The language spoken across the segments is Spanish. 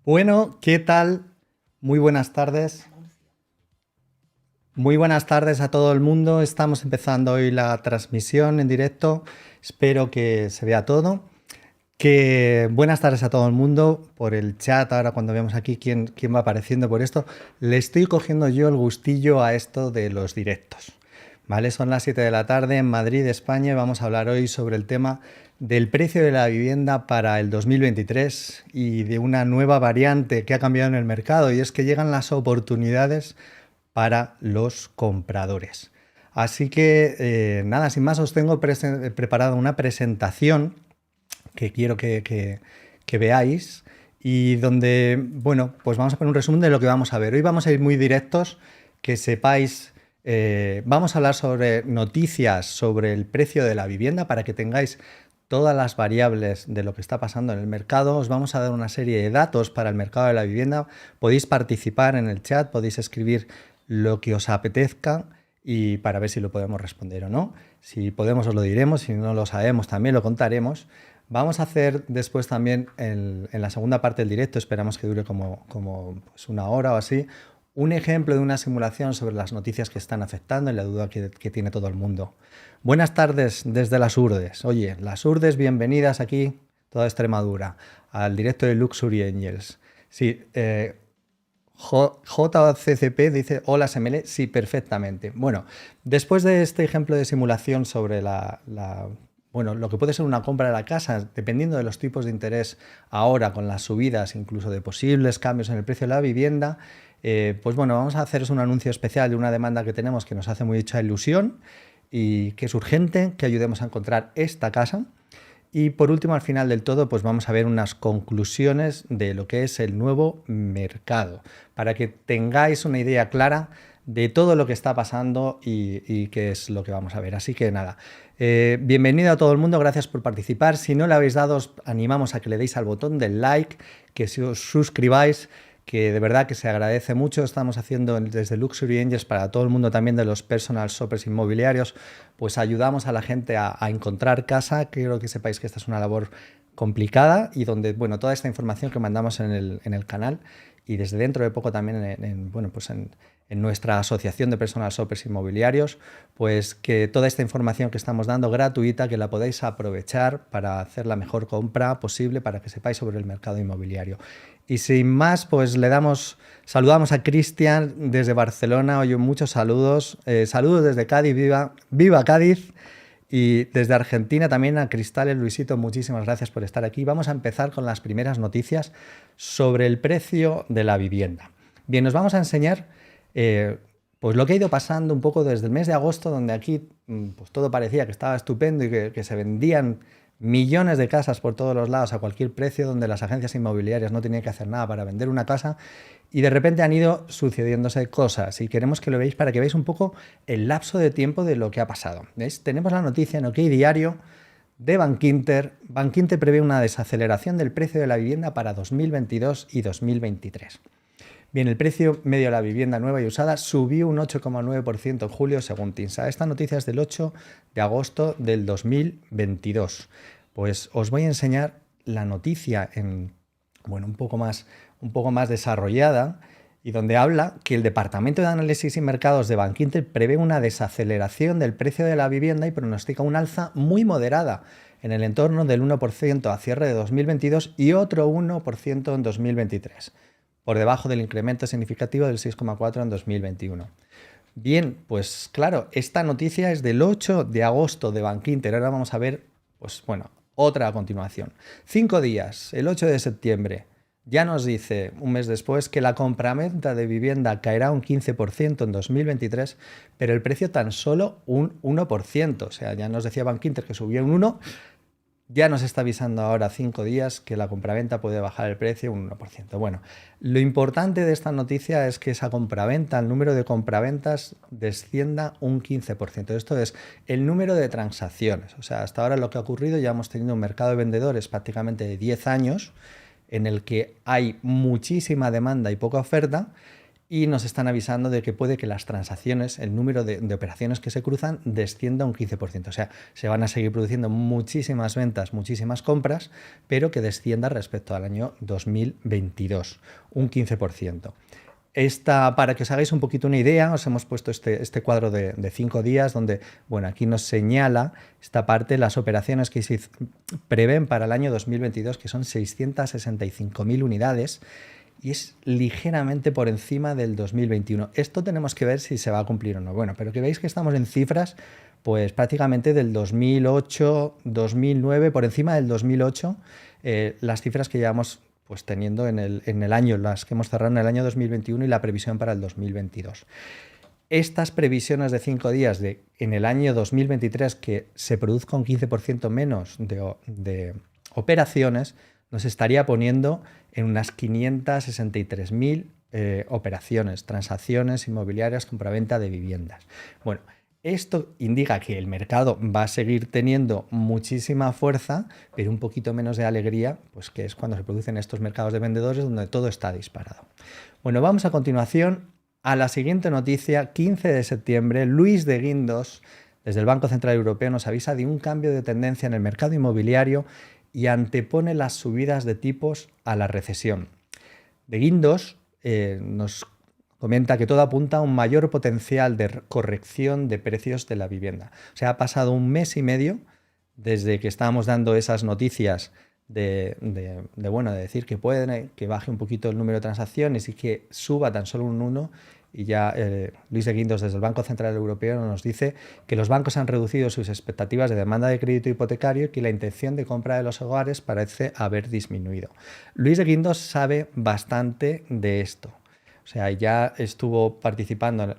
Bueno, ¿qué tal? Muy buenas tardes. Muy buenas tardes a todo el mundo. Estamos empezando hoy la transmisión en directo. Espero que se vea todo. Buenas tardes a todo el mundo por el chat. Ahora cuando vemos aquí quién va apareciendo por esto, le estoy cogiendo yo el gustillo a esto de los directos. ¿Vale? Son las 7 de la tarde en Madrid, España, y vamos a hablar hoy sobre el tema del precio de la vivienda para el 2023 y de una nueva variante que ha cambiado en el mercado, y es que llegan las oportunidades para los compradores. Así que nada, sin más, os tengo preparado una presentación que quiero que veáis y donde, bueno, pues vamos a poner un resumen de lo que vamos a ver. Hoy vamos a ir muy directos, que sepáis, vamos a hablar sobre noticias sobre el precio de la vivienda para que tengáis todas las variables de lo que está pasando en el mercado. Os vamos a dar una serie de datos para el mercado de la vivienda. Podéis participar en el chat, podéis escribir lo que os apetezca y para ver si lo podemos responder o no. Si podemos os lo diremos, si no lo sabemos también lo contaremos. Vamos a hacer después también en la segunda parte del directo, esperamos que dure como pues una hora o así, un ejemplo de una simulación sobre las noticias que están afectando y la duda que tiene todo el mundo. Buenas tardes desde las Urdes. Oye, las Urdes, bienvenidas aquí, toda Extremadura, al directo de Luxury Angels. Sí, JCCP dice, hola SML, sí, perfectamente. Bueno, después de este ejemplo de simulación sobre bueno, lo que puede ser una compra de la casa, dependiendo de los tipos de interés ahora, con las subidas, incluso de posibles cambios en el precio de la vivienda, pues bueno, vamos a haceros un anuncio especial de una demanda que tenemos que nos hace mucha ilusión y que es urgente que ayudemos a encontrar esta casa. Y por último, al final del todo, pues vamos a ver unas conclusiones de lo que es el nuevo mercado, para que tengáis una idea clara de todo lo que está pasando y qué es lo que vamos a ver. Así que nada, bienvenido a todo el mundo, gracias por participar. Si no le habéis dado, os animamos a que le deis al botón del like, que si os suscribáis, que de verdad que se agradece mucho. Estamos haciendo desde Luxury Angels para todo el mundo, también de los personal shoppers inmobiliarios, pues ayudamos a la gente a encontrar casa. Quiero que sepáis que esta es una labor complicada y donde, bueno, toda esta información que mandamos en el canal y desde dentro de poco también en nuestra asociación de personal shoppers inmobiliarios, pues que toda esta información que estamos dando gratuita, que la podéis aprovechar para hacer la mejor compra posible, para que sepáis sobre el mercado inmobiliario. Y sin más, pues saludamos a Cristian desde Barcelona. Oye, muchos saludos. Saludos desde Cádiz, viva Cádiz. Y desde Argentina también a Cristales, Luisito, muchísimas gracias por estar aquí. Vamos a empezar con las primeras noticias sobre el precio de la vivienda. Bien, nos vamos a enseñar pues lo que ha ido pasando un poco desde el mes de agosto, donde aquí pues todo parecía que estaba estupendo y que se vendían millones de casas por todos los lados a cualquier precio, donde las agencias inmobiliarias no tenían que hacer nada para vender una casa, y de repente han ido sucediéndose cosas y queremos que lo veáis para que veáis un poco el lapso de tiempo de lo que ha pasado. ¿Veis? Tenemos la noticia en OK Diario de Bankinter. Bankinter prevé una desaceleración del precio de la vivienda para 2022 y 2023. Bien, el precio medio de la vivienda nueva y usada subió un 8,9% en julio según TINSA. Esta noticia es del 8 de agosto del 2022. Pues os voy a enseñar la noticia un poco más desarrollada y donde habla que el Departamento de Análisis y Mercados de Bankinter prevé una desaceleración del precio de la vivienda y pronostica un alza muy moderada en el entorno del 1% a cierre de 2022 y otro 1% en 2023. Por debajo del incremento significativo del 6,4 en 2021. Bien, pues claro, esta noticia es del 8 de agosto de Bankinter. Ahora vamos a ver, pues bueno, otra a continuación. 5 días, el 8 de septiembre, ya nos dice, un mes después, que la compraventa de vivienda caerá un 15% en 2023, pero el precio tan solo un 1%. O sea, ya nos decía Bankinter que subió un 1%. Ya nos está avisando ahora 5 días que la compraventa puede bajar el precio un 1%. Bueno, lo importante de esta noticia es que esa compraventa, el número de compraventas descienda un 15%. Esto es el número de transacciones. O sea, hasta ahora lo que ha ocurrido, ya hemos tenido un mercado de vendedores prácticamente de 10 años en el que hay muchísima demanda y poca oferta. y nos están avisando de que puede que las transacciones, el número de operaciones que se cruzan, descienda un 15%. O sea, se van a seguir produciendo muchísimas ventas, muchísimas compras, pero que descienda respecto al año 2022, un 15%. Para que os hagáis un poquito una idea, os hemos puesto este cuadro de 5 días donde, bueno, aquí nos señala esta parte las operaciones que se prevén para el año 2022, que son 665.000 unidades, y es ligeramente por encima del 2021. Esto tenemos que ver si se va a cumplir o no. Bueno, pero que veis que estamos en cifras pues prácticamente del 2008, 2009, por encima del 2008, las cifras que llevamos pues teniendo en el año, las que hemos cerrado en el año 2021 y la previsión para el 2022. Estas previsiones de 5 días en el año 2023 que se produzca un 15% menos de operaciones, nos estaría poniendo en unas 563.000 operaciones, transacciones inmobiliarias, compraventa de viviendas. Bueno, esto indica que el mercado va a seguir teniendo muchísima fuerza, pero un poquito menos de alegría, pues que es cuando se producen estos mercados de vendedores donde todo está disparado. Bueno, vamos a continuación a la siguiente noticia. 15 de septiembre, Luis de Guindos, desde el Banco Central Europeo, nos avisa de un cambio de tendencia en el mercado inmobiliario y antepone las subidas de tipos a la recesión. De Guindos nos comenta que todo apunta a un mayor potencial de corrección de precios de la vivienda. O sea, ha pasado un mes y medio desde que estábamos dando esas noticias de decir que puede que baje un poquito el número de transacciones y que suba tan solo un 1, y ya Luis de Guindos desde el Banco Central Europeo nos dice que los bancos han reducido sus expectativas de demanda de crédito hipotecario y que la intención de compra de los hogares parece haber disminuido. Luis de Guindos sabe bastante de esto. O sea, ya estuvo participando en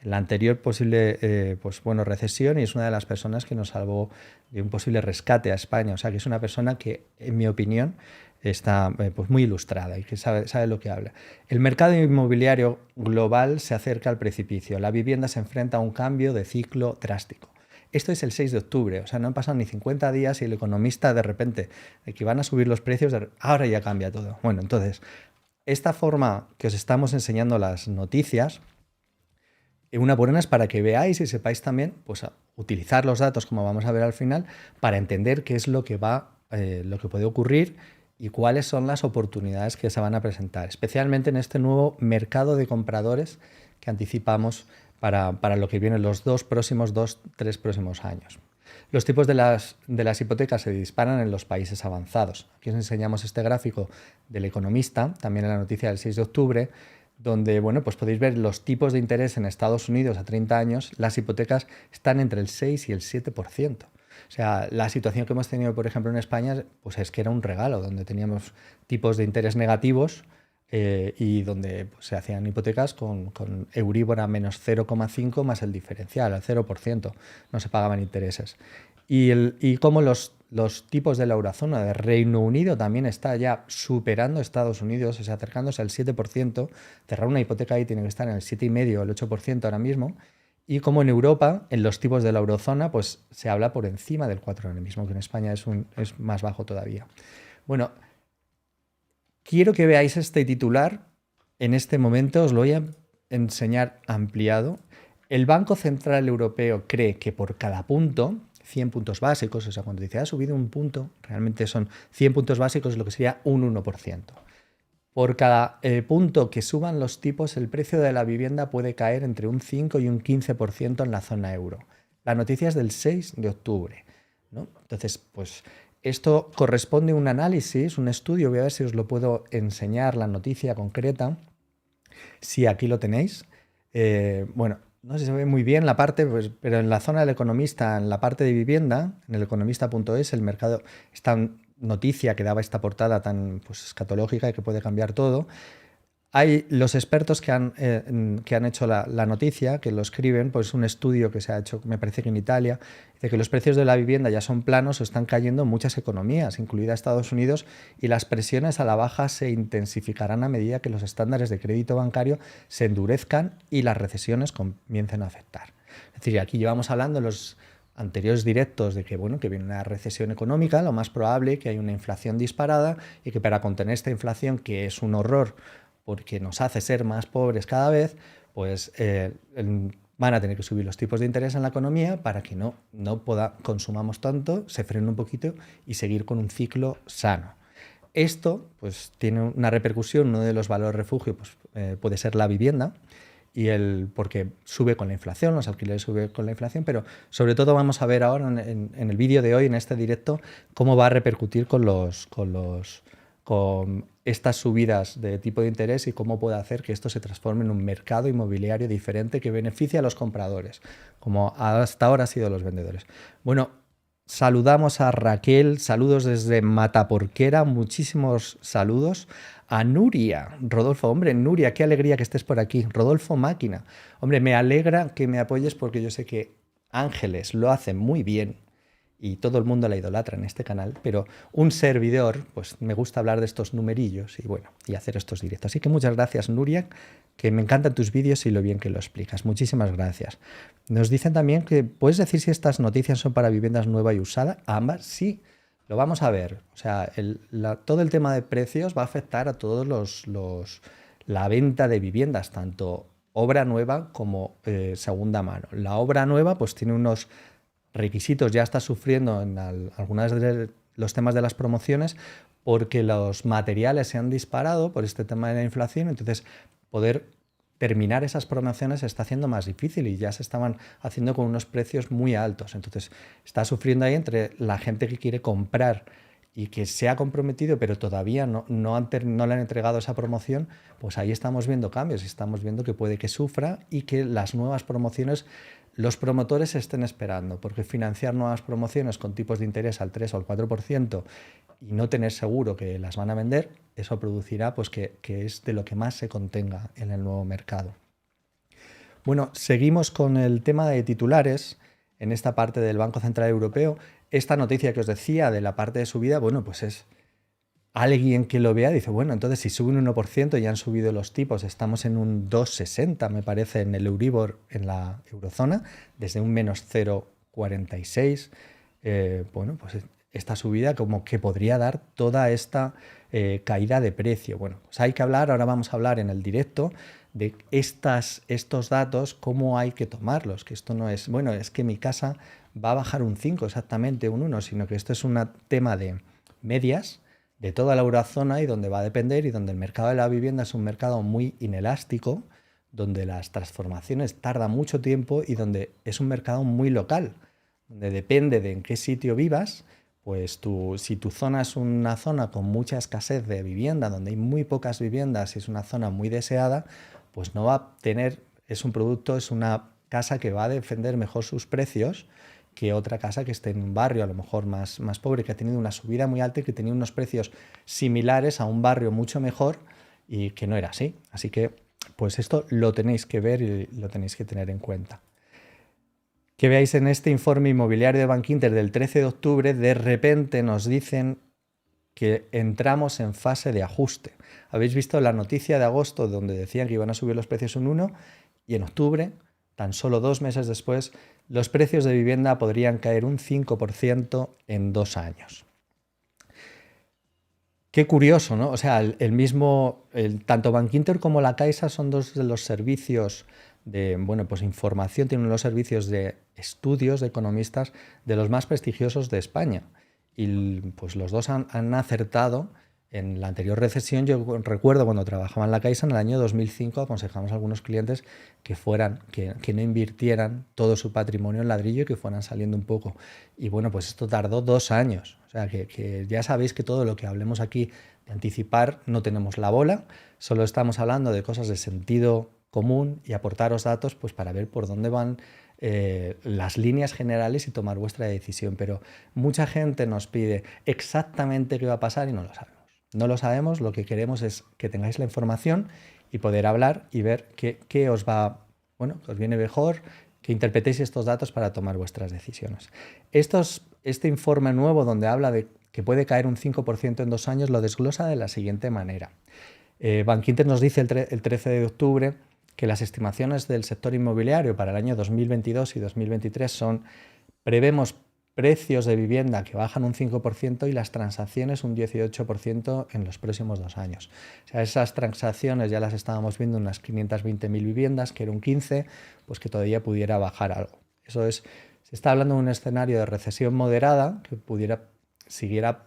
la anterior posible recesión y es una de las personas que nos salvó de un posible rescate a España. O sea, que es una persona que, en mi opinión, está muy ilustrada y que sabe lo que habla. El mercado inmobiliario global se acerca al precipicio. La vivienda se enfrenta a un cambio de ciclo drástico. Esto es el 6 de octubre, o sea, no han pasado ni 50 días y el economista de repente, de que van a subir los precios, ahora ya cambia todo. Bueno, entonces, esta forma que os estamos enseñando las noticias, una buena es para que veáis y sepáis también pues, a utilizar los datos, como vamos a ver al final, para entender qué es lo que puede ocurrir y cuáles son las oportunidades que se van a presentar, especialmente en este nuevo mercado de compradores que anticipamos para lo que viene los 3 próximos años. Los tipos de las hipotecas se disparan en los países avanzados. Aquí os enseñamos este gráfico del Economista, también en la noticia del 6 de octubre, donde pues podéis ver los tipos de interés en Estados Unidos a 30 años. Las hipotecas están entre el 6 y el 7%. O sea, la situación que hemos tenido, por ejemplo, en España, pues es que era un regalo, donde teníamos tipos de interés negativos y donde se hacían hipotecas con Euribor a menos 0,5 más el diferencial, al 0%, no se pagaban intereses. Y como los tipos de la eurozona de Reino Unido también está ya superando a Estados Unidos, o sea, acercándose al 7%, cerrar una hipoteca ahí tiene que estar en el 7,5 o el 8% ahora mismo, y como en Europa, en los tipos de la eurozona, pues se habla por encima del 4 ahora mismo, que en España es más bajo todavía. Bueno, quiero que veáis este titular. En este momento os lo voy a enseñar ampliado. El Banco Central Europeo cree que por cada punto, 100 puntos básicos, o sea, cuando dice ha subido un punto, realmente son 100 puntos básicos, lo que sería un 1%. Por cada punto que suban los tipos, el precio de la vivienda puede caer entre un 5 y un 15% en la zona euro. La noticia es del 6 de octubre, ¿no? Entonces, pues esto corresponde a un análisis, un estudio, voy a ver si os lo puedo enseñar, la noticia concreta. Sí, aquí lo tenéis. No sé si se ve muy bien la parte, pero en la zona del Economista, en la parte de vivienda, en el economista.es, el mercado, esta noticia que daba esta portada tan escatológica y que puede cambiar todo. Hay los expertos que han hecho la noticia, que lo escriben, pues un estudio que se ha hecho, me parece que en Italia, de que los precios de la vivienda ya son planos o están cayendo en muchas economías, incluida Estados Unidos, y las presiones a la baja se intensificarán a medida que los estándares de crédito bancario se endurezcan y las recesiones comiencen a afectar. Es decir, aquí llevamos hablando en los anteriores directos de que viene una recesión económica, lo más probable que hay una inflación disparada y que para contener esta inflación, que es un horror, porque nos hace ser más pobres cada vez, pues van a tener que subir los tipos de interés en la economía para que no consumamos tanto, se frene un poquito y seguir con un ciclo sano. Esto pues, tiene una repercusión, uno de los valores refugio pues, puede ser la vivienda, porque sube con la inflación, los alquileres suben con la inflación, pero sobre todo vamos a ver ahora en el vídeo de hoy, en este directo, cómo va a repercutir con estas subidas de tipo de interés y cómo puede hacer que esto se transforme en un mercado inmobiliario diferente que beneficie a los compradores, como hasta ahora han sido los vendedores. Bueno, saludamos a Raquel, saludos desde Mataporquera, muchísimos saludos. A Nuria, Rodolfo, hombre, Nuria, qué alegría que estés por aquí. Rodolfo Máquina, hombre, me alegra que me apoyes porque yo sé que Ángeles lo hace muy bien y todo el mundo la idolatra en este canal, pero un servidor, pues me gusta hablar de estos numerillos y bueno, y hacer estos directos. Así que muchas gracias, Nuria, que me encantan tus vídeos y lo bien que lo explicas. Muchísimas gracias. Nos dicen también que puedes decir si estas noticias son para viviendas nueva y usada. Ambas sí. Lo vamos a ver. O sea, todo el tema de precios va a afectar a todos la venta de viviendas, tanto obra nueva como segunda mano. La obra nueva pues tiene unos requisitos, ya está sufriendo en algunos de los temas de las promociones porque los materiales se han disparado por este tema de la inflación, entonces poder terminar esas promociones se está haciendo más difícil y ya se estaban haciendo con unos precios muy altos. Entonces está sufriendo ahí entre la gente que quiere comprar y que se ha comprometido pero todavía no le han entregado esa promoción, pues ahí estamos viendo cambios y estamos viendo que puede que sufra y que las nuevas promociones los promotores estén esperando, porque financiar nuevas promociones con tipos de interés al 3 o al 4% y no tener seguro que las van a vender, eso producirá pues, que es de lo que más se contenga en el nuevo mercado. Bueno, seguimos con el tema de titulares en esta parte del Banco Central Europeo. Esta noticia que os decía de la parte de subida, bueno, pues es alguien que lo vea dice, bueno, entonces si sube un 1% y han subido los tipos, estamos en un 2,60 me parece en el Euribor en la eurozona, desde un menos 0,46, bueno, pues esta subida como que podría dar toda esta caída de precio. Bueno, pues hay que hablar, ahora vamos a hablar en el directo de estos datos, cómo hay que tomarlos, que esto no es, bueno, es que mi casa va a bajar un 5 exactamente, un 1, sino que esto es un tema de medias de toda la eurozona y donde va a depender y donde el mercado de la vivienda es un mercado muy inelástico, donde las transformaciones tardan mucho tiempo y donde es un mercado muy local, donde depende de en qué sitio vivas, pues si tu zona es una zona con mucha escasez de vivienda, donde hay muy pocas viviendas y es una zona muy deseada, pues no va a tener, es una casa que va a defender mejor sus precios que otra casa que esté en un barrio a lo mejor más pobre, que ha tenido una subida muy alta y que tenía unos precios similares a un barrio mucho mejor y que no era así. Así que pues esto lo tenéis que ver y lo tenéis que tener en cuenta. Que veáis en este informe inmobiliario de Bankinter del 13 de octubre, de repente nos dicen que entramos en fase de ajuste. Habéis visto la noticia de agosto donde decían que iban a subir los precios un 1 y en octubre, tan solo 2 meses después, los precios de vivienda podrían caer un 5% en 2 años. Qué curioso, ¿no? O sea, tanto Bankinter como la Caixa son dos de los servicios de, bueno, pues información, tienen los servicios de estudios de economistas de los más prestigiosos de España. Y pues los dos han acertado. En la anterior recesión, yo recuerdo cuando trabajaba en la Caixa, en el año 2005, aconsejamos a algunos clientes que no invirtieran todo su patrimonio en ladrillo y que fueran saliendo un poco. Y bueno, pues esto tardó 2 años. O sea, que ya sabéis que todo lo que hablemos aquí de anticipar no tenemos la bola, solo estamos hablando de cosas de sentido común y aportaros datos pues para ver por dónde van las líneas generales y tomar vuestra decisión. Pero mucha gente nos pide exactamente qué va a pasar y no lo sabe. No lo sabemos, lo que queremos es que tengáis la información y poder hablar y ver qué os va, bueno, que os viene mejor, que interpretéis estos datos para tomar vuestras decisiones. Este informe nuevo donde habla de que puede caer un 5% en 2 años lo desglosa de la siguiente manera. Bankinter nos dice el 13 de octubre que las estimaciones del sector inmobiliario para el año 2022 y 2023 prevemos precios de vivienda que bajan un 5% y las transacciones un 18% en los próximos 2 años. O sea, esas transacciones ya las estábamos viendo en unas 520.000 viviendas, que era un 15%, pues que todavía pudiera bajar algo. Eso es, se está hablando de un escenario de recesión moderada que siguiera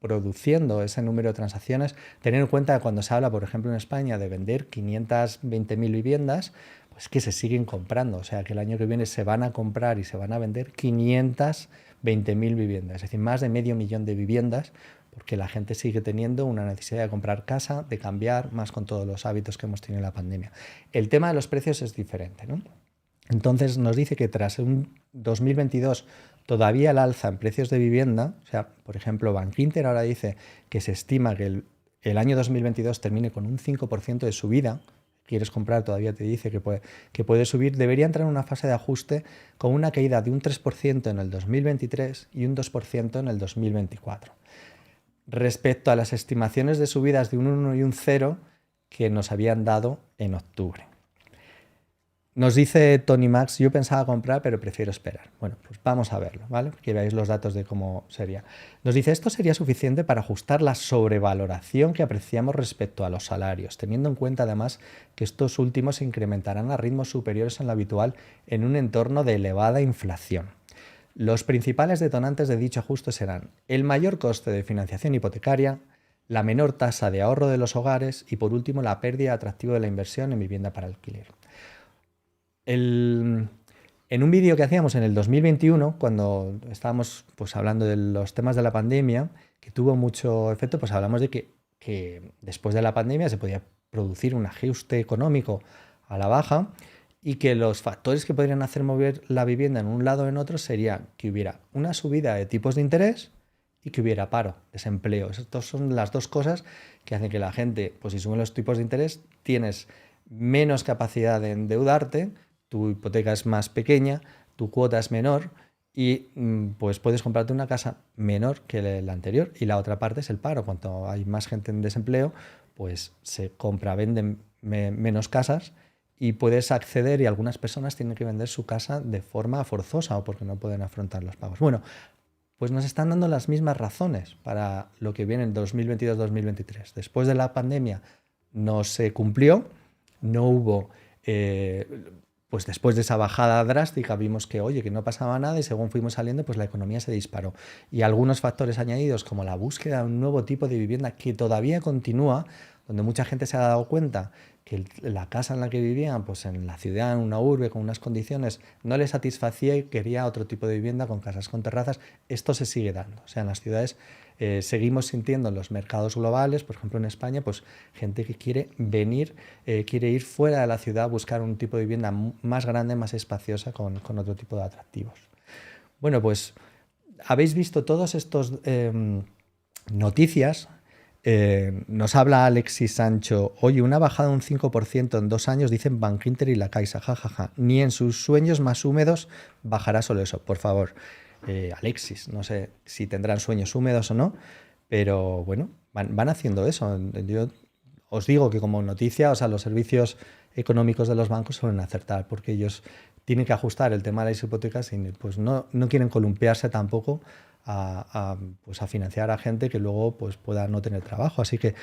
produciendo ese número de transacciones. Tener en cuenta que cuando se habla, por ejemplo, en España de vender 520.000 viviendas, pues que se siguen comprando. O sea, que el año que viene se van a comprar y se van a vender 520.000 viviendas, es decir, más de 500.000 de viviendas, porque la gente sigue teniendo una necesidad de comprar casa, de cambiar, más con todos los hábitos que hemos tenido en la pandemia. El tema de los precios es diferente, ¿no? Entonces nos dice que tras un 2022 todavía el alza en precios de vivienda, o sea, por ejemplo, Bankinter ahora dice que se estima que el año 2022 termine con un 5% de subida, quieres comprar, todavía te dice que puede subir, debería entrar en una fase de ajuste con una caída de un 3% en el 2023 y un 2% en el 2024. Respecto a las estimaciones de subidas de un 1 y un 0 que nos habían dado en octubre. Nos dice Tony Max, yo pensaba comprar, pero prefiero esperar. Bueno, pues vamos a verlo, ¿vale? Que veáis los datos de cómo sería. Nos dice, esto sería suficiente para ajustar la sobrevaloración que apreciamos respecto a los salarios, teniendo en cuenta además que estos últimos se incrementarán a ritmos superiores a lo habitual en un entorno de elevada inflación. Los principales detonantes de dicho ajuste serán el mayor coste de financiación hipotecaria, la menor tasa de ahorro de los hogares y, por último, la pérdida de atractivo de la inversión en vivienda para alquiler. En un vídeo que hacíamos en el 2021, cuando estábamos pues, hablando de los temas de la pandemia, que tuvo mucho efecto, pues hablamos de que después de la pandemia se podía producir un ajuste económico a la baja y que los factores que podrían hacer mover la vivienda en un lado o en otro serían que hubiera una subida de tipos de interés y que hubiera paro, desempleo. Estas son las dos cosas que hacen que la gente, pues si suben los tipos de interés, tienes menos capacidad de endeudarte, tu hipoteca es más pequeña, tu cuota es menor y pues puedes comprarte una casa menor que la anterior. Y la otra parte es el paro. Cuanto hay más gente en desempleo, pues se venden menos casas y puedes acceder, y algunas personas tienen que vender su casa de forma forzosa o porque no pueden afrontar los pagos. Bueno, pues nos están dando las mismas razones para lo que viene en 2022-2023. Después de la pandemia no se cumplió, no hubo... pues después de esa bajada drástica vimos que, oye, que no pasaba nada y según fuimos saliendo, pues la economía se disparó. Y algunos factores añadidos, como la búsqueda de un nuevo tipo de vivienda que todavía continúa, donde mucha gente se ha dado cuenta que la casa en la que vivían, pues en la ciudad, en una urbe, con unas condiciones, no les satisfacía y quería otro tipo de vivienda con casas con terrazas. Esto se sigue dando. O sea, en las ciudades seguimos sintiendo en los mercados globales, por ejemplo en España, pues gente que quiere venir, quiere ir fuera de la ciudad a buscar un tipo de vivienda más grande, más espaciosa, con otro tipo de atractivos. Bueno, pues habéis visto todos estos noticias. Nos habla Alexis Sancho, oye, una bajada de un 5% en 2 años, dicen Bankinter y la Caixa, jajaja. Ni en sus sueños más húmedos bajará solo eso, por favor. Alexis, no sé si tendrán sueños húmedos o no, pero bueno, van haciendo eso. Yo os digo que como noticia, o sea, los servicios económicos de los bancos suelen acertar, porque ellos tienen que ajustar el tema de las hipotecas y pues no quieren columpiarse tampoco pues a financiar a gente que luego pues pueda no tener trabajo. Así que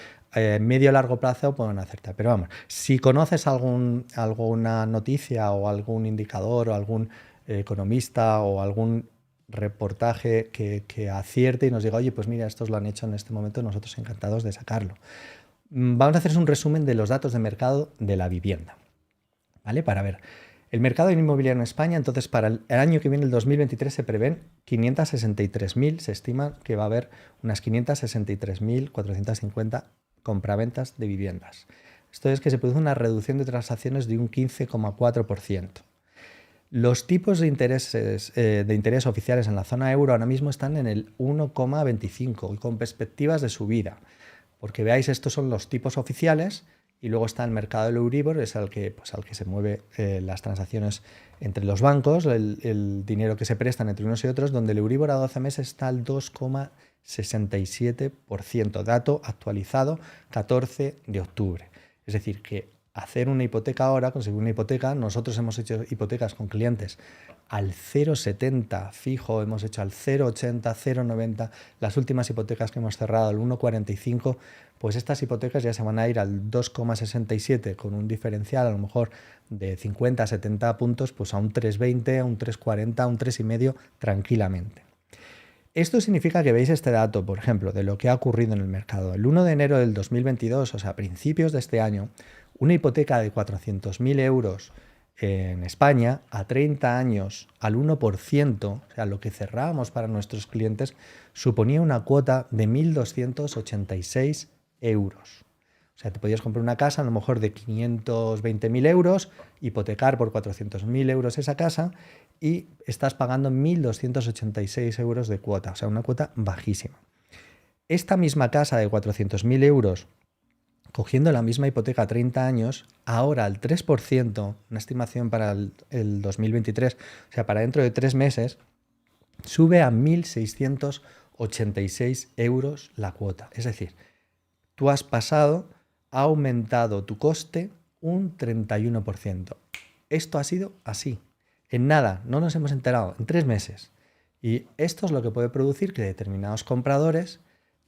medio a largo plazo pueden acertar. Pero vamos, si conoces alguna noticia o algún indicador o algún economista o algún reportaje que acierte y nos diga, oye, pues mira, estos lo han hecho en este momento, nosotros encantados de sacarlo. Vamos a hacer un resumen de los datos de mercado de la vivienda, ¿vale? Para ver el mercado inmobiliario en España. Entonces, para el año que viene, el 2023, se prevén 563.000, se estima que va a haber unas 563.450 compraventas de viviendas. Esto es que se produce una reducción de transacciones de un 15,4%. Los tipos de interés oficiales en la zona euro ahora mismo están en el 1,25 y con perspectivas de subida. Porque veáis, estos son los tipos oficiales y luego está el mercado del Euribor, es al que se mueve las transacciones entre los bancos, el dinero que se prestan entre unos y otros, donde el Euribor a 12 meses está al 2,67%, dato actualizado 14 de octubre. Es decir, que hacer una hipoteca ahora, conseguir una hipoteca. Nosotros hemos hecho hipotecas con clientes al 0,70 fijo, hemos hecho al 0,80, 0,90. Las últimas hipotecas que hemos cerrado al 1,45, pues estas hipotecas ya se van a ir al 2,67 con un diferencial a lo mejor de 50 a 70 puntos, pues a un 3,20, a un 3,40, a un 3,5 tranquilamente. Esto significa que veis este dato, por ejemplo, de lo que ha ocurrido en el mercado. El 1 de enero del 2022, o sea, a principios de este año, una hipoteca de 400.000 euros en España a 30 años al 1%, o sea, lo que cerrábamos para nuestros clientes, suponía una cuota de 1.286 euros. O sea, te podías comprar una casa a lo mejor de 520.000 euros, hipotecar por 400.000 euros esa casa y estás pagando 1.286 euros de cuota, o sea, una cuota bajísima. Esta misma casa de 400.000 euros, cogiendo la misma hipoteca a 30 años, ahora al 3%, una estimación para el 2023, o sea, para dentro de 3 meses, sube a 1.686 euros la cuota. Es decir, tú has pasado, ha aumentado tu coste un 31%. Esto ha sido así. En nada, no nos hemos enterado, en 3 meses. Y esto es lo que puede producir que determinados compradores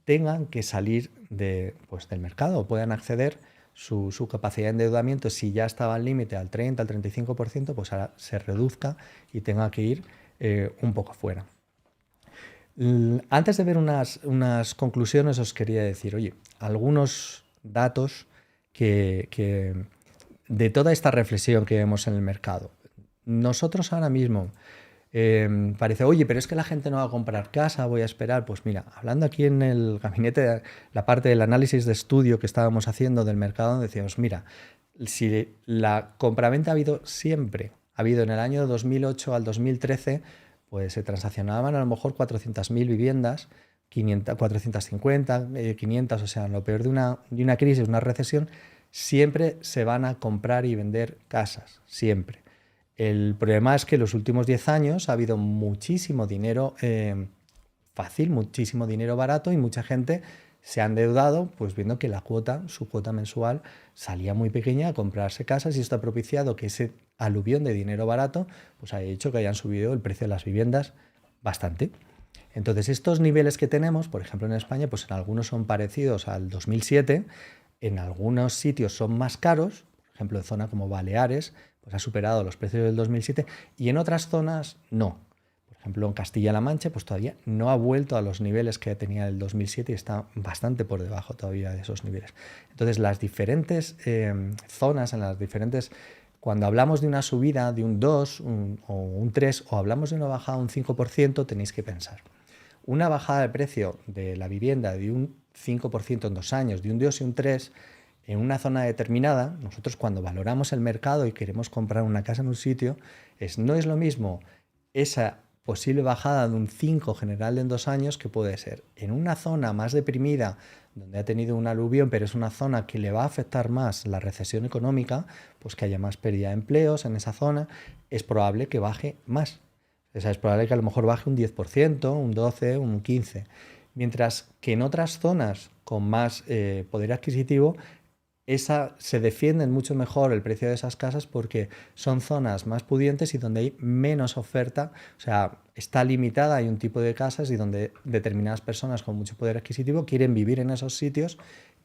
tengan que salir del mercado o puedan acceder su capacidad de endeudamiento, si ya estaba al límite al 30, al 35%, pues ahora se reduzca y tenga que ir un poco fuera. Antes de ver unas conclusiones, os quería decir, oye, algunos datos que de toda esta reflexión que vemos en el mercado. Nosotros ahora mismo parece, oye, pero es que la gente no va a comprar casa, voy a esperar. Pues mira, hablando aquí en el gabinete, la parte del análisis de estudio que estábamos haciendo del mercado, decíamos, mira, si la compraventa ha habido siempre, ha habido en el año 2008 al 2013, pues se transaccionaban a lo mejor 400.000 viviendas, 500, 450, 500, o sea, en lo peor de una crisis, una recesión, siempre se van a comprar y vender casas, siempre. El problema es que en los últimos 10 años ha habido muchísimo dinero fácil, muchísimo dinero barato y mucha gente se ha endeudado pues viendo que su cuota mensual salía muy pequeña a comprarse casas, y esto ha propiciado que ese aluvión de dinero barato pues haya hecho que hayan subido el precio de las viviendas bastante. Entonces estos niveles que tenemos, por ejemplo en España, pues en algunos son parecidos al 2007, en algunos sitios son más caros, por ejemplo en zona como Baleares, pues ha superado los precios del 2007, y en otras zonas no. Por ejemplo, en Castilla-La Mancha, pues todavía no ha vuelto a los niveles que tenía el 2007 y está bastante por debajo todavía de esos niveles. Entonces, las diferentes zonas, en las diferentes... Cuando hablamos de una subida de un 2 o un 3, o hablamos de una bajada de un 5%, tenéis que pensar. Una bajada de precio de la vivienda de un 5% en 2 años, de un 2 y un 3%, en una zona determinada, nosotros cuando valoramos el mercado y queremos comprar una casa en un sitio, no es lo mismo esa posible bajada de un 5 general en 2 años, que puede ser en una zona más deprimida, donde ha tenido un aluvión, pero es una zona que le va a afectar más la recesión económica, pues que haya más pérdida de empleos en esa zona, es probable que baje más. O sea, es probable que a lo mejor baje un 10%, un 12%, un 15%. Mientras que en otras zonas con más poder adquisitivo, se defienden mucho mejor el precio de esas casas porque son zonas más pudientes y donde hay menos oferta, o sea, está limitada, hay un tipo de casas y donde determinadas personas con mucho poder adquisitivo quieren vivir en esos sitios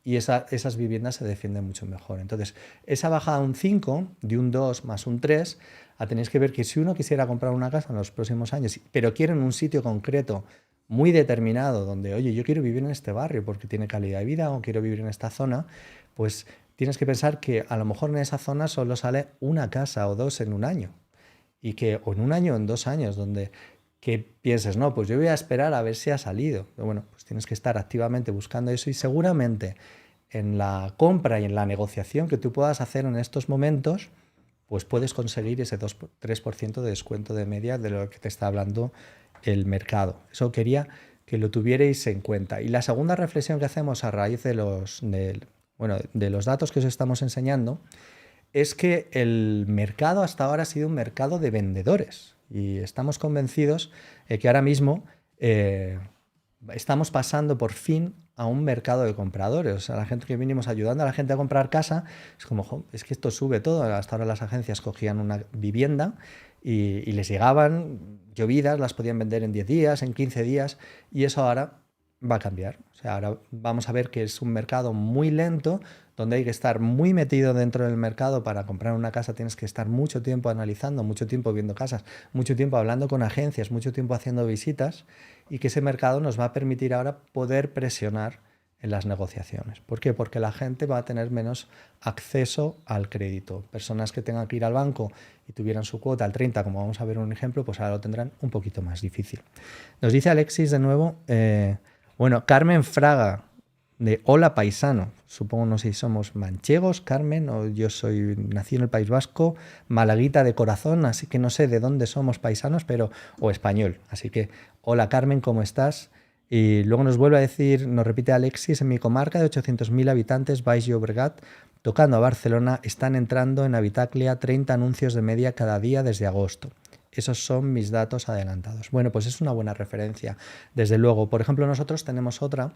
y esas viviendas se defienden mucho mejor. Entonces, esa bajada de un 5, de un 2 más un 3, tenéis que ver que si uno quisiera comprar una casa en los próximos años, pero quiere en un sitio concreto, muy determinado, donde, oye, yo quiero vivir en este barrio porque tiene calidad de vida o quiero vivir en esta zona, pues tienes que pensar que a lo mejor en esa zona solo sale una casa o dos en un año. O en un año o en 2 años, donde que pienses, no, pues yo voy a esperar a ver si ha salido. Pero bueno, pues tienes que estar activamente buscando eso, y seguramente en la compra y en la negociación que tú puedas hacer en estos momentos, pues puedes conseguir ese 3% de descuento de media de lo que te está hablando el mercado. Eso quería que lo tuvierais en cuenta. Y la segunda reflexión que hacemos a raíz de los datos que os estamos enseñando es que el mercado hasta ahora ha sido un mercado de vendedores, y estamos convencidos de que ahora mismo estamos pasando por fin a un mercado de compradores. O sea, la gente que vinimos ayudando a la gente a comprar casa, es como, "Jo, es que esto sube todo". Hasta ahora las agencias cogían una vivienda y les llegaban llovidas, las podían vender en 10 días, en 15 días, y eso ahora va a cambiar. O sea, ahora vamos a ver que es un mercado muy lento, donde hay que estar muy metido dentro del mercado. Para comprar una casa tienes que estar mucho tiempo analizando, mucho tiempo viendo casas, mucho tiempo hablando con agencias, mucho tiempo haciendo visitas, y que ese mercado nos va a permitir ahora poder presionar en las negociaciones. ¿Por qué? Porque la gente va a tener menos acceso al crédito. Personas que tengan que ir al banco y tuvieran su cuota al 30, como vamos a ver un ejemplo, pues ahora lo tendrán un poquito más difícil. Nos dice Alexis de nuevo, bueno, Carmen Fraga, de Hola Paisano. Supongo, no sé si somos manchegos, Carmen, o yo nací en el País Vasco, malaguita de corazón, así que no sé de dónde somos paisanos, pero, o español. Así que, hola Carmen, ¿cómo estás? Y luego nos vuelve a decir, nos repite Alexis, en mi comarca de 800.000 habitantes, Baix Llobregat, tocando a Barcelona, están entrando en Habitaclia 30 anuncios de media cada día desde agosto. Esos son mis datos adelantados. Bueno, pues es una buena referencia. Desde luego, por ejemplo, nosotros tenemos otra,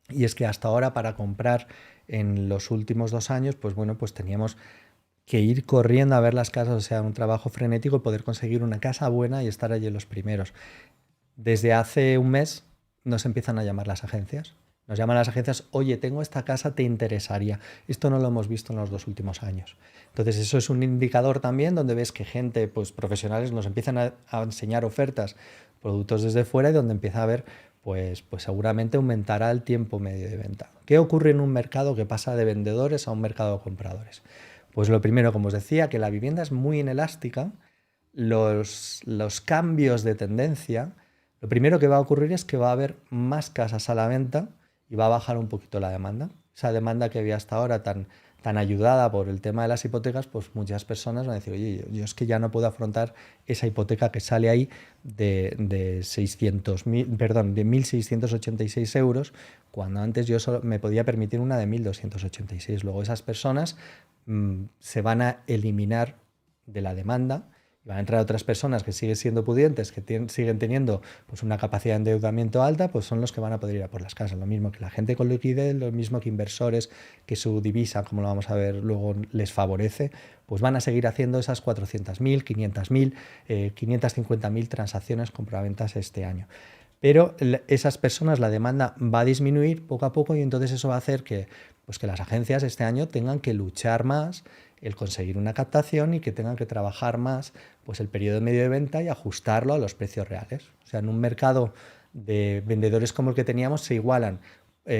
y es que hasta ahora, para comprar en los últimos 2 años, pues bueno, pues teníamos que ir corriendo a ver las casas, o sea, un trabajo frenético, poder conseguir una casa buena y estar allí en los primeros. Desde hace un mes nos empiezan a llamar las agencias. Nos llaman las agencias, oye, tengo esta casa, ¿te interesaría? Esto no lo hemos visto en los 2 últimos años. Entonces eso es un indicador también, donde ves que gente, pues profesionales, nos empiezan a enseñar ofertas, productos desde fuera, y donde empieza a haber, pues seguramente aumentará el tiempo medio de venta. ¿Qué ocurre en un mercado que pasa de vendedores a un mercado de compradores? Pues lo primero, como os decía, que la vivienda es muy inelástica. Los cambios de tendencia, lo primero que va a ocurrir es que va a haber más casas a la venta y va a bajar un poquito la demanda. Esa demanda que había hasta ahora tan ayudada por el tema de las hipotecas, pues muchas personas van a decir, oye, yo es que ya no puedo afrontar esa hipoteca que sale ahí de 1.686 euros, cuando antes yo solo me podía permitir una de 1.286. Luego esas personas se van a eliminar de la demanda. Y van a entrar otras personas que siguen siendo pudientes, que siguen teniendo pues una capacidad de endeudamiento alta, pues son los que van a poder ir a por las casas. Lo mismo que la gente con liquidez, lo mismo que inversores, que su divisa, como lo vamos a ver luego, les favorece, pues van a seguir haciendo esas 400.000, 500.000, 550.000 transacciones compraventas este año. Pero esas personas, la demanda va a disminuir poco a poco, y entonces eso va a hacer que las agencias este año tengan que luchar más el conseguir una captación, y que tengan que trabajar más pues el periodo medio de venta y ajustarlo a los precios reales. O sea, en un mercado de vendedores como el que teníamos se igualan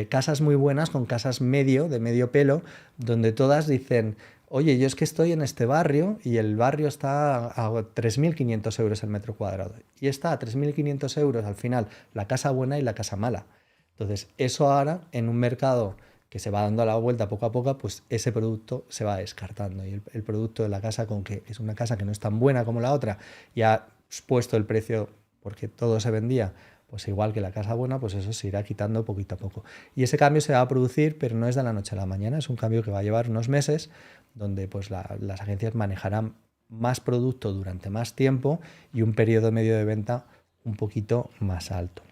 casas muy buenas con casas de medio pelo, donde todas dicen, oye, yo es que estoy en este barrio y el barrio está a 3.500 euros el metro cuadrado. Y está a 3.500 euros al final la casa buena y la casa mala. Entonces, eso ahora, en un mercado que se va dando la vuelta poco a poco, pues ese producto se va descartando. Y el producto de la casa, que es una casa que no es tan buena como la otra, y ha puesto el precio porque todo se vendía pues igual que la casa buena, pues eso se irá quitando poquito a poco. Y ese cambio se va a producir, pero no es de la noche a la mañana, es un cambio que va a llevar unos meses, donde pues las agencias manejarán más producto durante más tiempo y un periodo medio de venta un poquito más alto.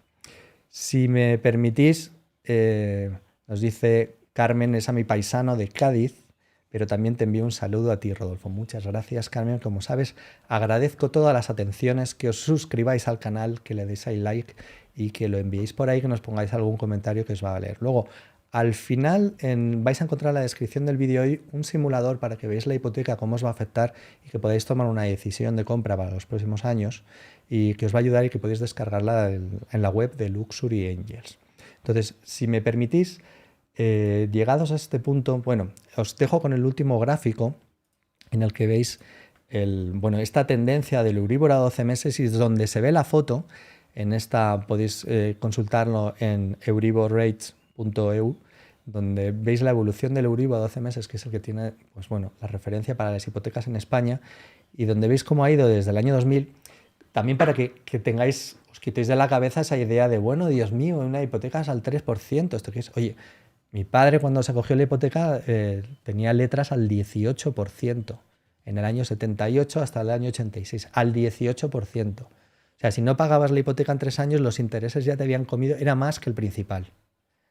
Si me permitís, nos dice Carmen, es a mi paisano de Cádiz, pero también te envío un saludo a ti, Rodolfo. Muchas gracias, Carmen. Como sabes, agradezco todas las atenciones, que os suscribáis al canal, que le deis ahí like y que lo enviéis por ahí, que nos pongáis algún comentario que os va a valer. Luego, al final vais a encontrar en la descripción del vídeo hoy un simulador para que veáis la hipoteca, cómo os va a afectar, y que podáis tomar una decisión de compra para los próximos años, y que os va a ayudar, y que podéis descargarla en la web de Luxury Angels. Entonces, si me permitís, llegados a este punto, bueno, os dejo con el último gráfico en el que veis esta tendencia del Euribor a 12 meses, y es donde se ve la foto. En esta podéis consultarlo en euriborrates.eu, donde veis la evolución del Euribor a 12 meses, que es el que tiene la referencia para las hipotecas en España, y donde veis cómo ha ido desde el año 2000, también para que os quitéis de la cabeza esa idea de, bueno, Dios mío, una hipoteca es al 3%, ¿esto qué es? Oye, mi padre, cuando se cogió la hipoteca, tenía letras al 18%, en el año 78 hasta el año 86, al 18%. O sea, si no pagabas la hipoteca en 3 años, los intereses ya te habían comido, era más que el principal.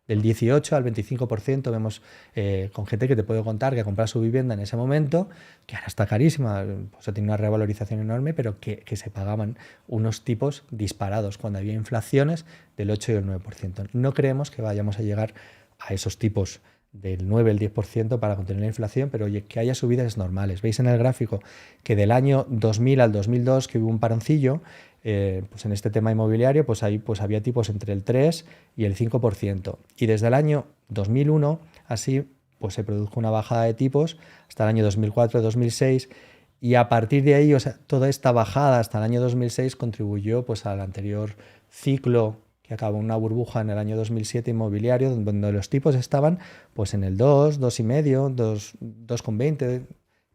del 18 al 25%. Vemos con gente que te puedo contar que ha comprado su vivienda en ese momento, que ahora está carísima, pues tiene una revalorización enorme, pero que se pagaban unos tipos disparados cuando había inflaciones del 8 y el 9%. No creemos que vayamos a llegar a esos tipos del 9, el 10% para contener la inflación, pero oye, que haya subidas normales. Veis en el gráfico que del año 2000 al 2002, que hubo un paroncillo, pues en este tema inmobiliario, pues ahí pues había tipos entre el 3 y el 5%. Y desde el año 2001, así, pues se produjo una bajada de tipos hasta el año 2004-2006, y a partir de ahí, o sea, toda esta bajada hasta el año 2006 contribuyó pues al anterior ciclo que acabó una burbuja en el año 2007 inmobiliario, donde los tipos estaban pues en el 2, 2,5, 2,20.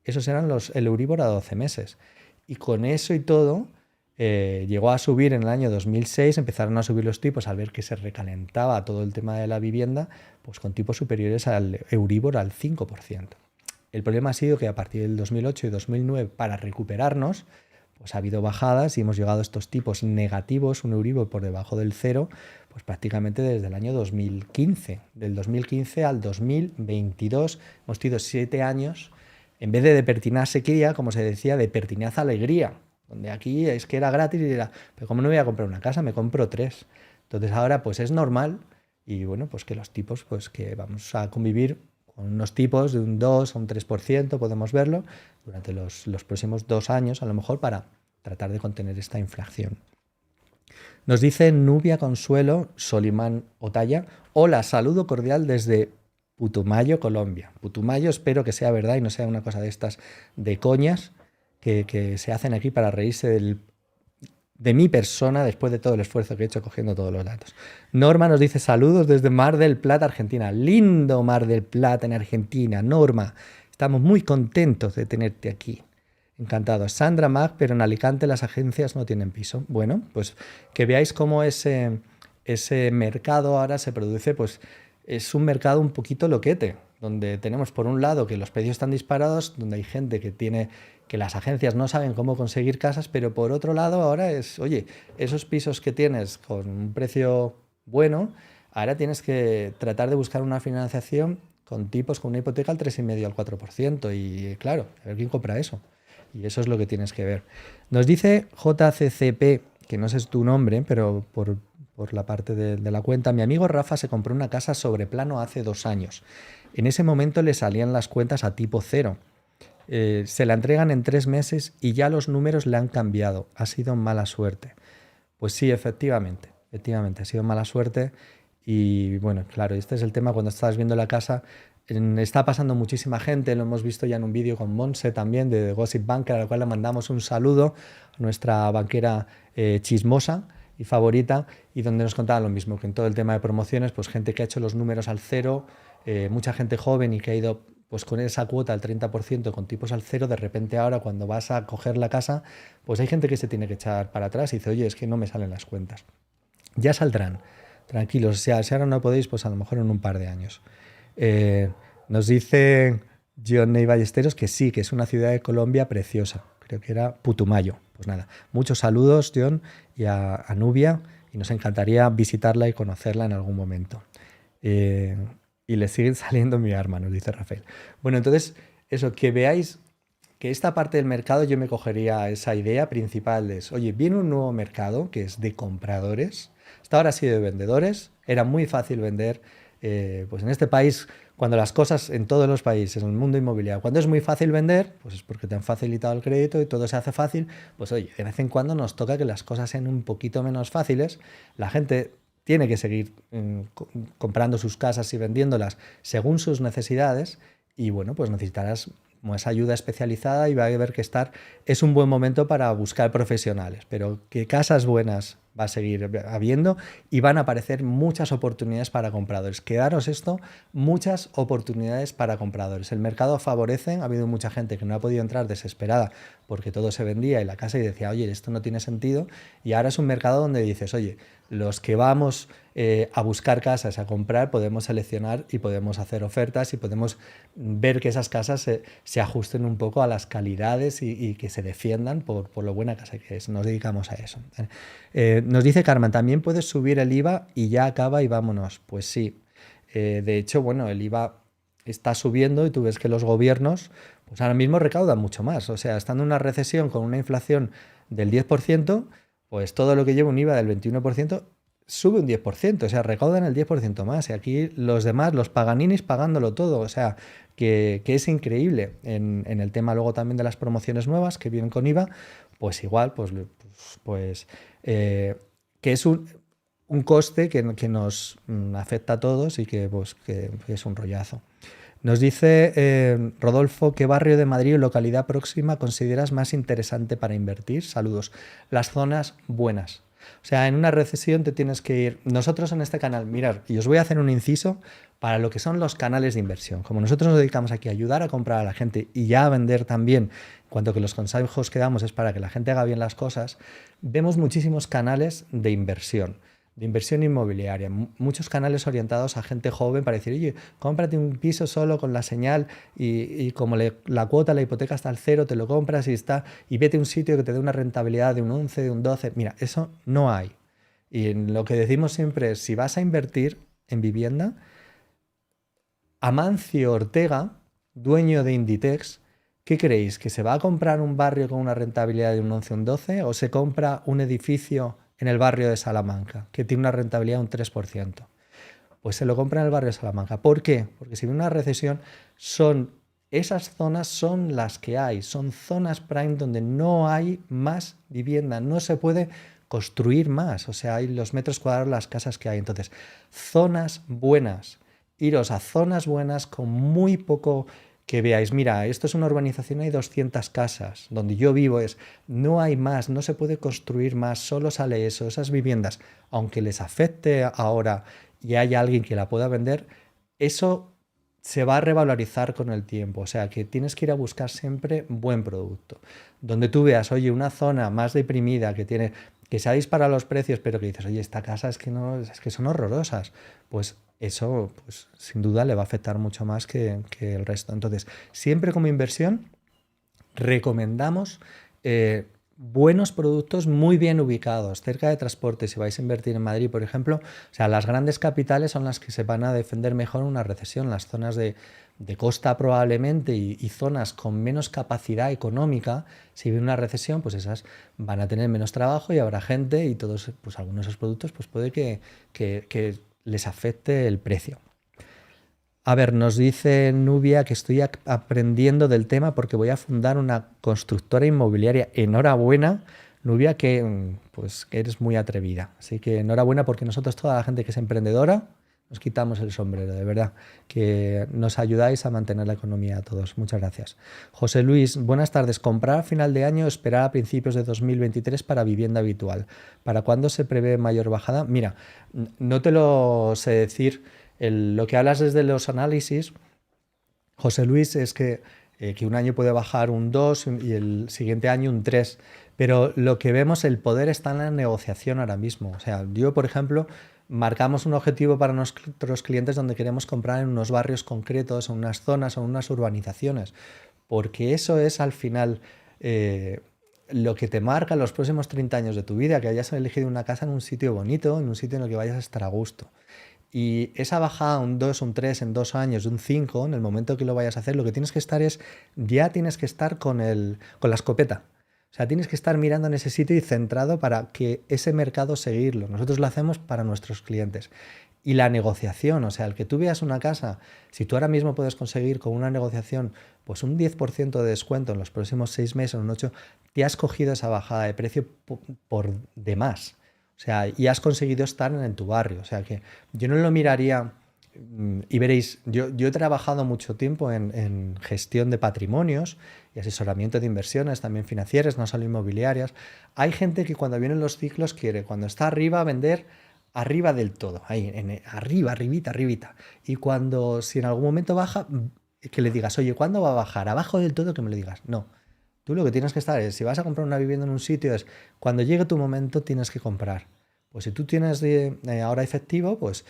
Esos eran el Euribor a 12 meses. Y con eso y todo, llegó a subir en el año 2006, empezaron a subir los tipos al ver que se recalentaba todo el tema de la vivienda, pues con tipos superiores al Euribor al 5%. El problema ha sido que a partir del 2008 y 2009, para recuperarnos, pues ha habido bajadas y hemos llegado a estos tipos negativos, un Euribor por debajo del cero, pues prácticamente desde el año 2015. Del 2015 al 2022 hemos tenido 7 años, en vez de pertinaz sequía, como se decía, de pertinaz alegría, donde aquí es que era gratis y era, pero como no voy a comprar una casa, me compro 3. Entonces ahora pues es normal y bueno, pues que los tipos, pues que vamos a convivir con unos tipos de un 2 a un 3%, podemos verlo, durante los próximos 2 años, a lo mejor, para tratar de contener esta inflación. Nos dice Nubia Consuelo Solimán Otaya: hola, saludo cordial desde Putumayo, Colombia. Putumayo, espero que sea verdad y no sea una cosa de estas de coñas que se hacen aquí para reírse de mi persona después de todo el esfuerzo que he hecho cogiendo todos los datos. Norma nos dice: saludos desde Mar del Plata, Argentina. Lindo Mar del Plata en Argentina. Norma, estamos muy contentos de tenerte aquí. Encantado. Sandra Mag, pero en Alicante las agencias no tienen piso. Bueno, pues que veáis cómo ese mercado ahora se produce, pues es un mercado un poquito loquete, donde tenemos por un lado que los precios están disparados, donde hay gente que las agencias no saben cómo conseguir casas, pero por otro lado ahora es, oye, esos pisos que tienes con un precio bueno, ahora tienes que tratar de buscar una financiación con tipos, con una hipoteca al 3,5 al 4%, y claro, a ver quién compra eso. Y eso es lo que tienes que ver. Nos dice JCCP, que no sé tu nombre, pero por la parte de la cuenta: mi amigo Rafa se compró una casa sobre plano hace 2 años. En ese momento le salían las cuentas a tipo cero. Se la entregan en 3 meses y ya los números le han cambiado. Ha sido mala suerte. Pues sí, efectivamente ha sido mala suerte. Y bueno, claro, este es el tema cuando estás viendo la casa. Está pasando muchísima gente, lo hemos visto ya en un vídeo con Monse también de Gossip Banker, a la cual le mandamos un saludo, a nuestra banquera chismosa y favorita, y donde nos contaba lo mismo, que en todo el tema de promociones, pues gente que ha hecho los números al cero, mucha gente joven y que ha ido pues con esa cuota al 30% con tipos al cero, de repente ahora cuando vas a coger la casa, pues hay gente que se tiene que echar para atrás y dice: oye, es que no me salen las cuentas. Ya saldrán, tranquilos, si ahora no podéis, pues a lo mejor en un par de años. Nos dice John Ney Ballesteros que sí, que es una ciudad de Colombia preciosa. Creo que era Putumayo. Pues nada, muchos saludos, John, y a Nubia, y nos encantaría visitarla y conocerla en algún momento. Y le sigue saliendo mi arma, nos dice Rafael. Bueno, entonces, eso, que veáis que esta parte del mercado, yo me cogería esa idea principal de, oye, viene un nuevo mercado que es de compradores. Hasta ahora ha sido de vendedores. Era muy fácil vender. Pues en este país, cuando las cosas, en todos los países, en el mundo inmobiliario, cuando es muy fácil vender, pues es porque te han facilitado el crédito y todo se hace fácil. Pues oye, de vez en cuando nos toca que las cosas sean un poquito menos fáciles. La gente tiene que seguir comprando sus casas y vendiéndolas según sus necesidades, y bueno, pues necesitarás esa ayuda especializada y va a haber que es un buen momento para buscar profesionales, pero que casas buenas va a seguir habiendo y van a aparecer muchas oportunidades para compradores. Quedaros esto, muchas oportunidades para compradores. El mercado favorece, ha habido mucha gente que no ha podido entrar desesperada porque todo se vendía y la casa y decía: oye, esto no tiene sentido, y ahora es un mercado donde dices: oye, los que vamos a buscar casas, a comprar, podemos seleccionar y podemos hacer ofertas y podemos ver que esas casas se ajusten un poco a las calidades y que se defiendan por lo buena casa que es. Nos dedicamos a eso. Nos dice Carmen: también puedes subir el IVA y ya acaba y vámonos. Pues sí. De hecho, bueno, el IVA está subiendo y tú ves que los gobiernos pues ahora mismo recaudan mucho más. O sea, estando en una recesión con una inflación del 10%, pues todo lo que lleva un IVA del 21% sube un 10%, o sea, recaudan el 10% más. Y aquí los demás, los paganinis pagándolo todo, o sea, que es increíble. En el tema luego también de las promociones nuevas que vienen con IVA, pues igual, pues que es un coste que nos afecta a todos y que es un rollazo. Nos dice Rodolfo, ¿qué barrio de Madrid o localidad próxima consideras más interesante para invertir? Saludos. Las zonas buenas. O sea, en una recesión te tienes que ir. Nosotros en este canal, mirar, y os voy a hacer un inciso para lo que son los canales de inversión. Como nosotros nos dedicamos aquí a ayudar a comprar a la gente y ya a vender también, en cuanto que los consejos que damos es para que la gente haga bien las cosas, vemos muchísimos canales de inversión inmobiliaria, muchos canales orientados a gente joven para decir, oye, cómprate un piso solo con la señal y como la cuota, la hipoteca está al cero, te lo compras y vete a un sitio que te dé una rentabilidad de un 11, de un 12. Mira, eso no hay. Y en lo que decimos siempre es, si vas a invertir en vivienda, Amancio Ortega, dueño de Inditex, ¿qué creéis? ¿Que se va a comprar un barrio con una rentabilidad de un 11 o un 12 o se compra un edificio en el barrio de Salamanca, que tiene una rentabilidad de un 3%? Pues se lo compra en el barrio de Salamanca. ¿Por qué? Porque si viene una recesión, esas zonas son las que hay, son zonas prime donde no hay más vivienda, no se puede construir más, o sea, hay los metros cuadrados, las casas que hay. Entonces, zonas buenas, iros a zonas buenas con muy poco que veáis, mira, esto es una urbanización, hay 200 casas, donde yo vivo no hay más, no se puede construir más, solo sale eso, esas viviendas, aunque les afecte ahora y haya alguien que la pueda vender, eso se va a revalorizar con el tiempo, o sea que tienes que ir a buscar siempre buen producto, donde tú veas, oye, una zona más deprimida que se ha disparado los precios, pero que dices, oye, esta casa es que no, es que son horrorosas, pues eso pues, sin duda le va a afectar mucho más que el resto. Entonces, siempre como inversión recomendamos buenos productos muy bien ubicados, cerca de transporte. Si vais a invertir en Madrid, por ejemplo, o sea, las grandes capitales son las que se van a defender mejor en una recesión, las zonas de costa probablemente y zonas con menos capacidad económica, si viene una recesión, pues esas van a tener menos trabajo y habrá gente y todos, pues algunos de esos productos, pues puede que les afecte el precio. A ver, nos dice Nubia que estoy aprendiendo del tema porque voy a fundar una constructora inmobiliaria. Enhorabuena, Nubia, pues, que eres muy atrevida. Así que enhorabuena porque nosotros, toda la gente que es emprendedora, nos quitamos el sombrero, de verdad, que nos ayudáis a mantener la economía a todos. Muchas gracias. José Luis, buenas tardes. ¿Comprar a final de año o esperar a principios de 2023 para vivienda habitual? ¿Para cuándo se prevé mayor bajada? Mira, no te lo sé decir. Lo que hablas desde los análisis, José Luis, es que un año puede bajar un 2 y el siguiente año un 3, pero lo que vemos, el poder está en la negociación ahora mismo. O sea, yo, por ejemplo, marcamos un objetivo para nuestros clientes donde queremos comprar en unos barrios concretos, en unas zonas o en unas urbanizaciones, porque eso es al final lo que te marca los próximos 30 años de tu vida, que hayas elegido una casa en un sitio bonito, en un sitio en el que vayas a estar a gusto. Y esa bajada, un 2, un 3 en 2 años, un 5, en el momento que lo vayas a hacer, lo que tienes que estar ya tienes que estar con la escopeta. O sea, tienes que estar mirando en ese sitio y centrado para que ese mercado seguirlo. Nosotros lo hacemos para nuestros clientes. Y la negociación, o sea, el que tú veas una casa, si tú ahora mismo puedes conseguir con una negociación pues un 10% de descuento en los próximos 6 meses, un 8, te has cogido esa bajada de precio por demás. O sea, y has conseguido estar en tu barrio. O sea, que yo no lo miraría y veréis, yo he trabajado mucho tiempo en gestión de patrimonios y asesoramiento de inversiones, también financieras, no solo inmobiliarias. Hay gente que cuando vienen los ciclos quiere, cuando está arriba, vender arriba del todo, ahí, arriba, arribita, arribita. Y si en algún momento baja, que le digas, oye, ¿cuándo va a bajar? Abajo del todo, que me lo digas. No. Tú lo que tienes que estar es, si vas a comprar una vivienda en un sitio, es cuando llegue tu momento tienes que comprar. Pues si tú tienes ahora efectivo, pues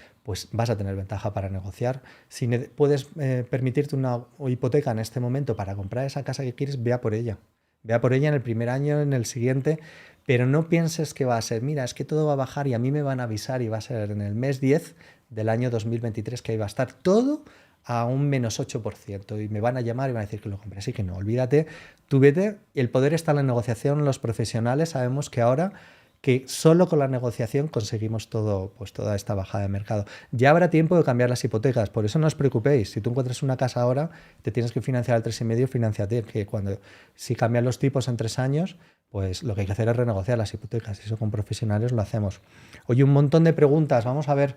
vas a tener ventaja para negociar. Si puedes permitirte una hipoteca en este momento para comprar esa casa que quieres, vea por ella. Vea por ella en el primer año, en el siguiente, pero no pienses que va a ser, mira, es que todo va a bajar y a mí me van a avisar y va a ser en el mes 10 del año 2023 que ahí va a estar todo a un -8% y me van a llamar y van a decir que lo compre. Así que no, olvídate, tú vete, el poder está en la negociación, los profesionales sabemos que ahora que solo con la negociación conseguimos todo, pues toda esta bajada de mercado. Ya habrá tiempo de cambiar las hipotecas, por eso no os preocupéis. Si tú encuentras una casa ahora, te tienes que financiar al 3,5, financiate, que si cambian los tipos en 3 años, pues lo que hay que hacer es renegociar las hipotecas. Eso con profesionales lo hacemos. Oye, un montón de preguntas. Vamos a ver,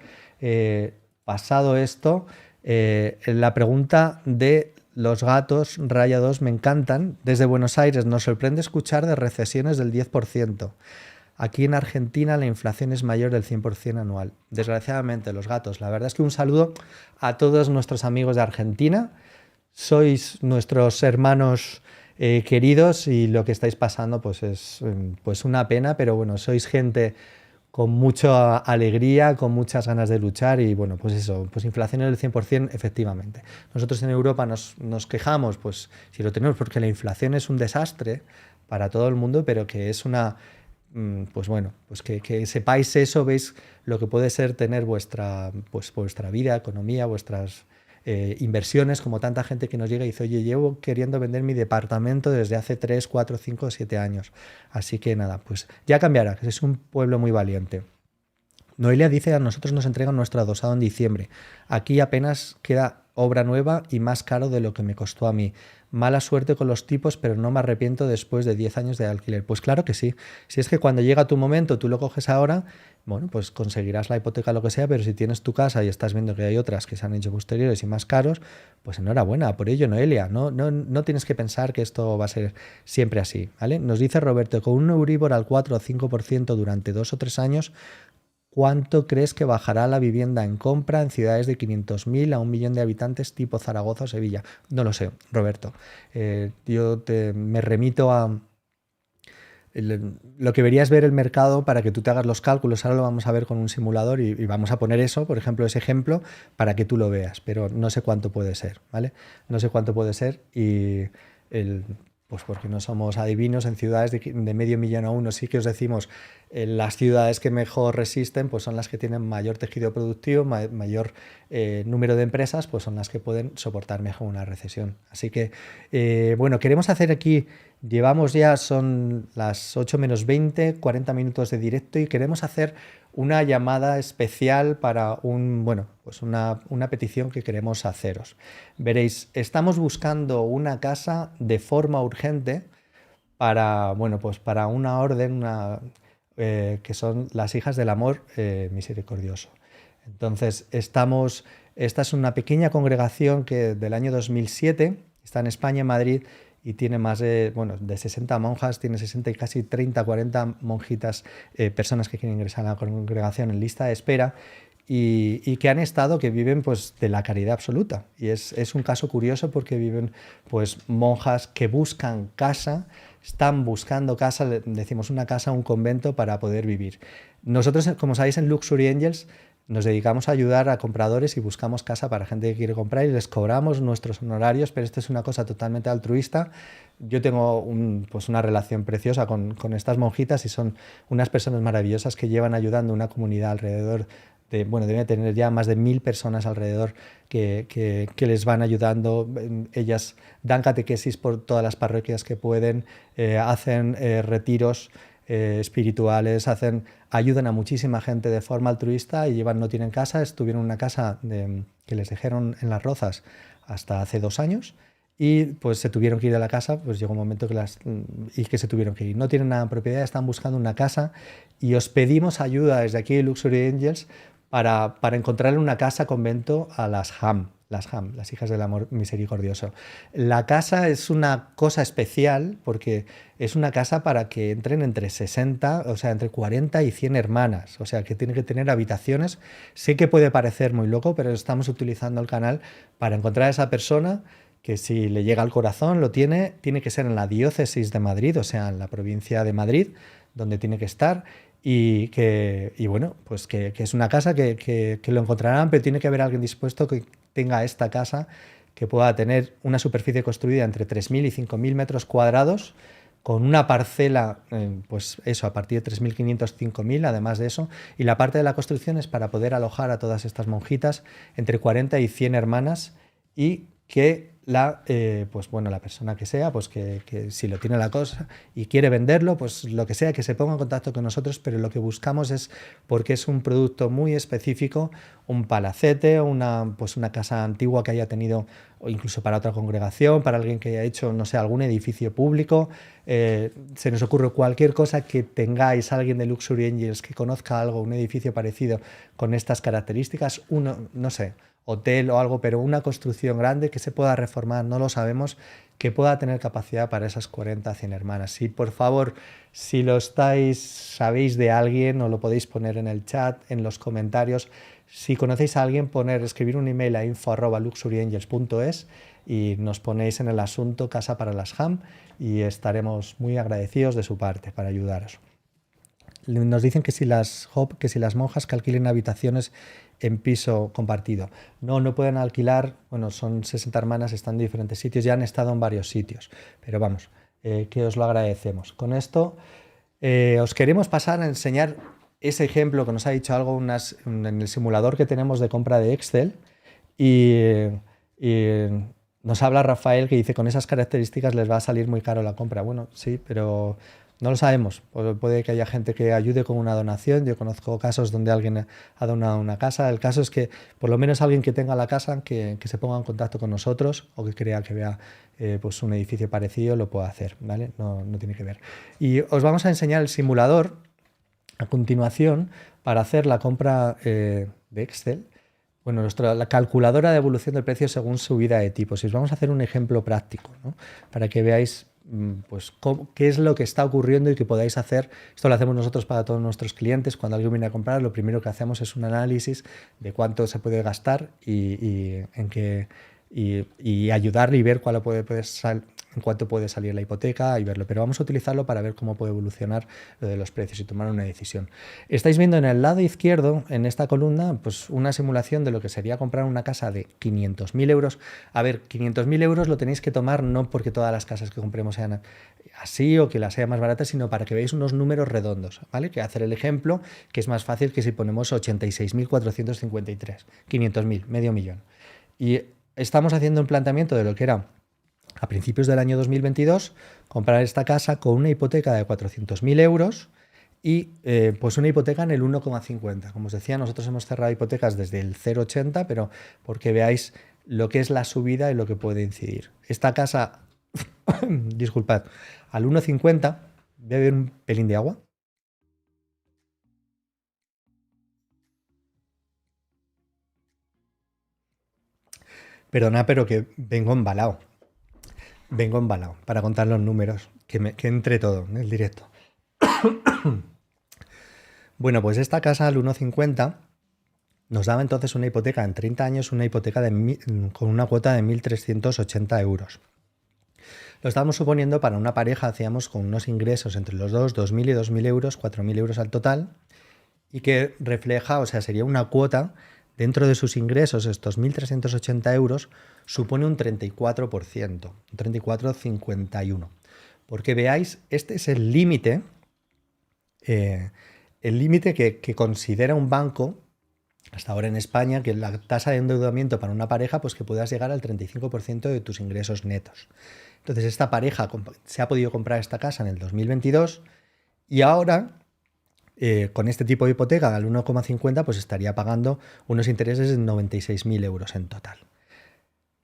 pasado esto, la pregunta de los gatos rayados me encantan. Desde Buenos Aires nos sorprende escuchar de recesiones del 10%. Aquí en Argentina la inflación es mayor del 100% anual. Desgraciadamente, los gatos. La verdad es que un saludo a todos nuestros amigos de Argentina. Sois nuestros hermanos queridos y lo que estáis pasando pues es pues una pena, pero bueno, sois gente con mucha alegría, con muchas ganas de luchar y bueno, pues eso, pues inflación del 100%, efectivamente. Nosotros en Europa nos quejamos, pues si lo tenemos, porque la inflación es un desastre para todo el mundo, pero que es una pues bueno, pues que sepáis eso, veis lo que puede ser tener vuestra vida, economía, vuestras inversiones, como tanta gente que nos llega y dice, oye, llevo queriendo vender mi departamento desde hace 3, 4, 5, 7 años. Así que nada, pues ya cambiará, que es un pueblo muy valiente. Noelia dice, a nosotros nos entregan nuestro adosado en diciembre. Aquí apenas queda obra nueva y más caro de lo que me costó a mí. Mala suerte con los tipos, pero no me arrepiento después de 10 años de alquiler. Pues claro que sí. Si es que cuando llega tu momento, tú lo coges ahora, bueno, pues conseguirás la hipoteca, lo que sea, pero si tienes tu casa y estás viendo que hay otras que se han hecho posteriores y más caros, pues enhorabuena por ello, Noelia. No tienes que pensar que esto va a ser siempre así, ¿vale? Nos dice Roberto, con un Euribor al 4 o 5% durante 2 o 3 años, ¿cuánto crees que bajará la vivienda en compra en ciudades de 500.000 a 1 millón de habitantes tipo Zaragoza o Sevilla? No lo sé, Roberto. Me remito a lo que deberías ver el mercado para que tú te hagas los cálculos. Ahora lo vamos a ver con un simulador y vamos a poner eso, por ejemplo, ese ejemplo, para que tú lo veas, pero no sé cuánto puede ser, ¿vale? No sé cuánto puede ser y pues porque no somos adivinos, en ciudades de 500.000 a 1 sí que os decimos, las ciudades que mejor resisten pues son las que tienen mayor tejido productivo, mayor número de empresas, pues son las que pueden soportar mejor una recesión. Así que, bueno, queremos hacer aquí, llevamos ya, son las 8 menos 20, 40 minutos de directo y queremos hacer una llamada especial para pues una petición que queremos haceros. Veréis, estamos buscando una casa de forma urgente para, pues para una orden que son las Hijas del Amor Misericordioso. Entonces, esta es una pequeña congregación que del año 2007, está en España, en Madrid, y tiene más de 60 monjas, tiene 60 y casi 30, 40 monjitas, personas que quieren ingresar a la congregación en lista de espera y que que viven pues de la caridad absoluta. Y es un caso curioso porque viven pues monjas que buscan casa, están buscando casa, decimos una casa, un convento para poder vivir. Nosotros, como sabéis, en Luxury Angels nos dedicamos a ayudar a compradores y buscamos casa para gente que quiere comprar y les cobramos nuestros honorarios, pero esto es una cosa totalmente altruista. Yo tengo una relación preciosa con estas monjitas y son unas personas maravillosas que llevan ayudando una comunidad alrededor deben tener ya más de 1.000 personas alrededor que les van ayudando. Ellas dan catequesis por todas las parroquias que pueden, hacen retiros espirituales, ayudan a muchísima gente de forma altruista y no tienen casa, estuvieron en una casa que les dejaron en Las Rozas hasta hace 2 años y pues se tuvieron que ir a la casa, pues llegó un momento que se tuvieron que ir. No tienen nada en propiedad, están buscando una casa y os pedimos ayuda desde aquí Luxury Angels para encontrarle una casa convento a las HAM, las Hijas del Amor Misericordioso. La casa es una cosa especial porque es una casa para que entren entre 60, o sea, entre 40 y 100 hermanas, o sea, que tiene que tener habitaciones. Sé que puede parecer muy loco, pero estamos utilizando el canal para encontrar a esa persona que si le llega al corazón tiene que ser en la diócesis de Madrid, o sea, en la provincia de Madrid, donde tiene que estar. Y pues que es una casa que lo encontrarán, pero tiene que haber alguien dispuesto que tenga esta casa, que pueda tener una superficie construida entre 3.000 y 5.000 metros cuadrados, con una parcela, pues eso, a partir de 3.500, 5.000, además de eso. Y la parte de la construcción es para poder alojar a todas estas monjitas, entre 40 y 100 hermanas, y que pues bueno, la persona que sea, pues que si lo tiene la cosa y quiere venderlo, pues lo que sea, que se ponga en contacto con nosotros, pero lo que buscamos es, porque es un producto muy específico, un palacete, pues una casa antigua que haya tenido, o incluso para otra congregación, para alguien que haya hecho, no sé, algún edificio público. Se nos ocurre cualquier cosa que tengáis, alguien de Luxury Angels que conozca algo, un edificio parecido con estas características, no sé, hotel o algo, pero una construcción grande que se pueda reformar, no lo sabemos, que pueda tener capacidad para esas 40, 100 hermanas. Si por favor, si lo sabéis de alguien, o lo podéis poner en el chat, en los comentarios. Si conocéis a alguien, escribir un email a info@luxuryangels.es y nos ponéis en el asunto Casa para las Ham y estaremos muy agradecidos de su parte para ayudaros. Nos dicen que si las monjas que alquilen habitaciones en piso compartido. No pueden alquilar, bueno, son 60 hermanas, están en diferentes sitios, ya han estado en varios sitios, pero vamos, que os lo agradecemos. Con esto os queremos pasar a enseñar ese ejemplo que nos ha dicho algo en el simulador que tenemos de compra de Excel y nos habla Rafael que dice con esas características les va a salir muy caro la compra. Bueno, sí, pero no lo sabemos. Puede que haya gente que ayude con una donación. Yo conozco casos donde alguien ha donado una casa. El caso es que por lo menos alguien que tenga la casa que se ponga en contacto con nosotros o que crea que vea pues un edificio parecido lo pueda hacer, ¿vale? No tiene que ver. Y os vamos a enseñar el simulador a continuación para hacer la compra de Excel. Bueno, la calculadora de evolución del precio según subida de tipos. Y os vamos a hacer un ejemplo práctico, ¿no? Para que veáis pues qué es lo que está ocurriendo y que podáis hacer. Esto lo hacemos nosotros para todos nuestros clientes. Cuando alguien viene a comprar, lo primero que hacemos es un análisis de cuánto se puede gastar y ayudarle y ver en cuánto puede salir la hipoteca y verlo. Pero vamos a utilizarlo para ver cómo puede evolucionar lo de los precios y tomar una decisión. Estáis viendo en el lado izquierdo, en esta columna, pues una simulación de lo que sería comprar una casa de 500.000 euros. A ver, 500.000 euros lo tenéis que tomar no porque todas las casas que compremos sean así o que las sea más baratas, sino para que veáis unos números redondos, ¿vale? Que hacer el ejemplo, que es más fácil que si ponemos 86.453, 500.000, medio millón. Y estamos haciendo un planteamiento de lo que era a principios del año 2022, comprar esta casa con una hipoteca de 400.000 euros y pues una hipoteca en el 1,50. Como os decía, nosotros hemos cerrado hipotecas desde el 0,80, pero porque veáis lo que es la subida y lo que puede incidir. Esta casa, disculpad, al 1,50, voy a beber un pelín de agua. Perdona, pero que vengo embalado. Vengo embalado para contar los números, que entre todo en el directo. Bueno, pues esta casa al 1,50 nos daba entonces una hipoteca en 30 años, una hipoteca con una cuota de 1.380 euros. Lo estábamos suponiendo para una pareja, hacíamos con unos ingresos entre los dos, 2.000 y 2.000 euros, 4.000 euros al total, y que refleja, o sea, sería una cuota dentro de sus ingresos, estos 1.380 euros, supone un 34%, un 34,51%. Porque veáis, este es el límite que considera un banco, hasta ahora en España, que la tasa de endeudamiento para una pareja, pues que puedas llegar al 35% de tus ingresos netos. Entonces, esta pareja se ha podido comprar esta casa en el 2022 y ahora, con este tipo de hipoteca al 1,50, pues estaría pagando unos intereses de 96.000 euros en total.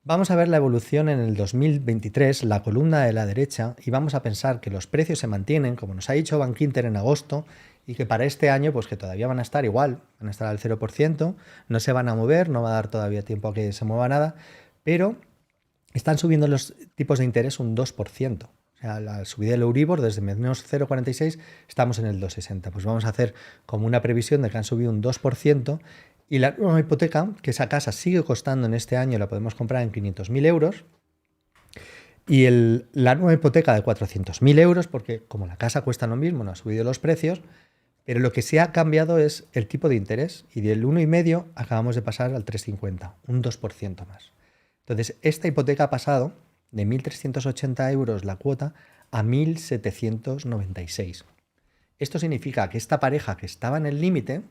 Vamos a ver la evolución en el 2023, la columna de la derecha, y vamos a pensar que los precios se mantienen, como nos ha dicho Bankinter en agosto, y que para este año, pues que todavía van a estar igual, van a estar al 0%, no se van a mover, no va a dar todavía tiempo a que se mueva nada, pero están subiendo los tipos de interés un 2%. O sea, la subida del Euribor desde menos 0,46 estamos en el 2,60. Pues vamos a hacer como una previsión de que han subido un 2%. Y la nueva hipoteca, que esa casa sigue costando en este año, la podemos comprar en 500.000 euros. Y la nueva hipoteca de 400.000 euros, porque como la casa cuesta lo mismo, no ha subido los precios, pero lo que sí ha cambiado es el tipo de interés. Y del 1,5 acabamos de pasar al 3,50, un 2% más. Entonces, esta hipoteca ha pasado de 1.380 euros la cuota a 1.796. Esto significa que esta pareja que estaba en el límite,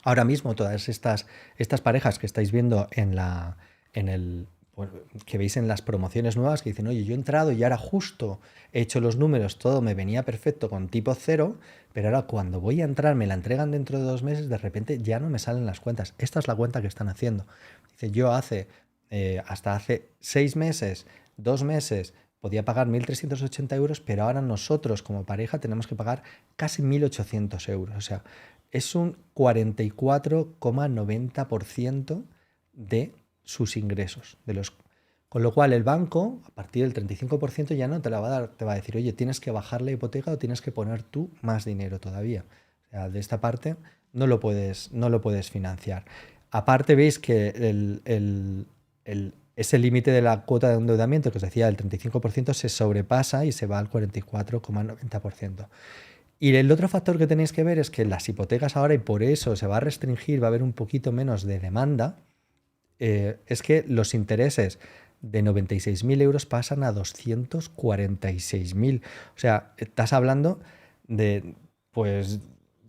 ahora mismo todas estas parejas que estáis viendo en el, bueno, que veis en las promociones nuevas, que dicen, oye, yo he entrado y ahora justo he hecho los números, todo me venía perfecto con tipo cero, pero ahora cuando voy a entrar me la entregan dentro de 2 meses, de repente ya no me salen las cuentas. Esta es la cuenta que están haciendo. Dice, yo hasta hace 6 meses, 2 meses, podía pagar 1.380 euros, pero ahora nosotros como pareja tenemos que pagar casi 1.800 euros. O sea, es un 44,90% de sus ingresos. Con lo cual el banco, a partir del 35% ya no te la va a dar, te va a decir, oye, tienes que bajar la hipoteca o tienes que poner tú más dinero todavía. O sea, de esta parte no lo puedes financiar. Aparte veis que ese límite de la cuota de endeudamiento que os decía, el 35%, se sobrepasa y se va al 44,90%. Y el otro factor que tenéis que ver es que las hipotecas ahora, y por eso se va a restringir, va a haber un poquito menos de demanda, es que los intereses de 96.000 euros pasan a 246.000. O sea, estás hablando de, pues,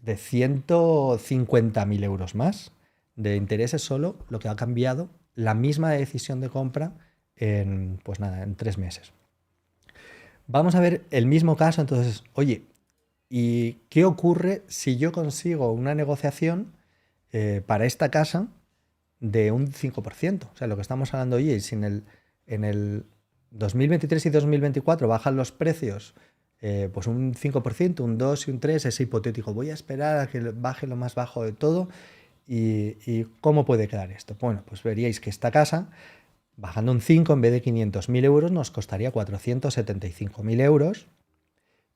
de 150.000 euros más de intereses solo, lo que ha cambiado la misma decisión de compra pues nada, en 3 meses. Vamos a ver el mismo caso, entonces, oye, ¿y qué ocurre si yo consigo una negociación para esta casa de un 5%? O sea, lo que estamos hablando hoy es si en el 2023 y 2024 bajan los precios pues un 5%, un 2 y un 3, es hipotético. Voy a esperar a que baje lo más bajo de todo. ¿Y cómo puede quedar esto? Bueno, pues veríais que esta casa, bajando un 5, en vez de 500.000 euros, nos costaría 475.000 euros.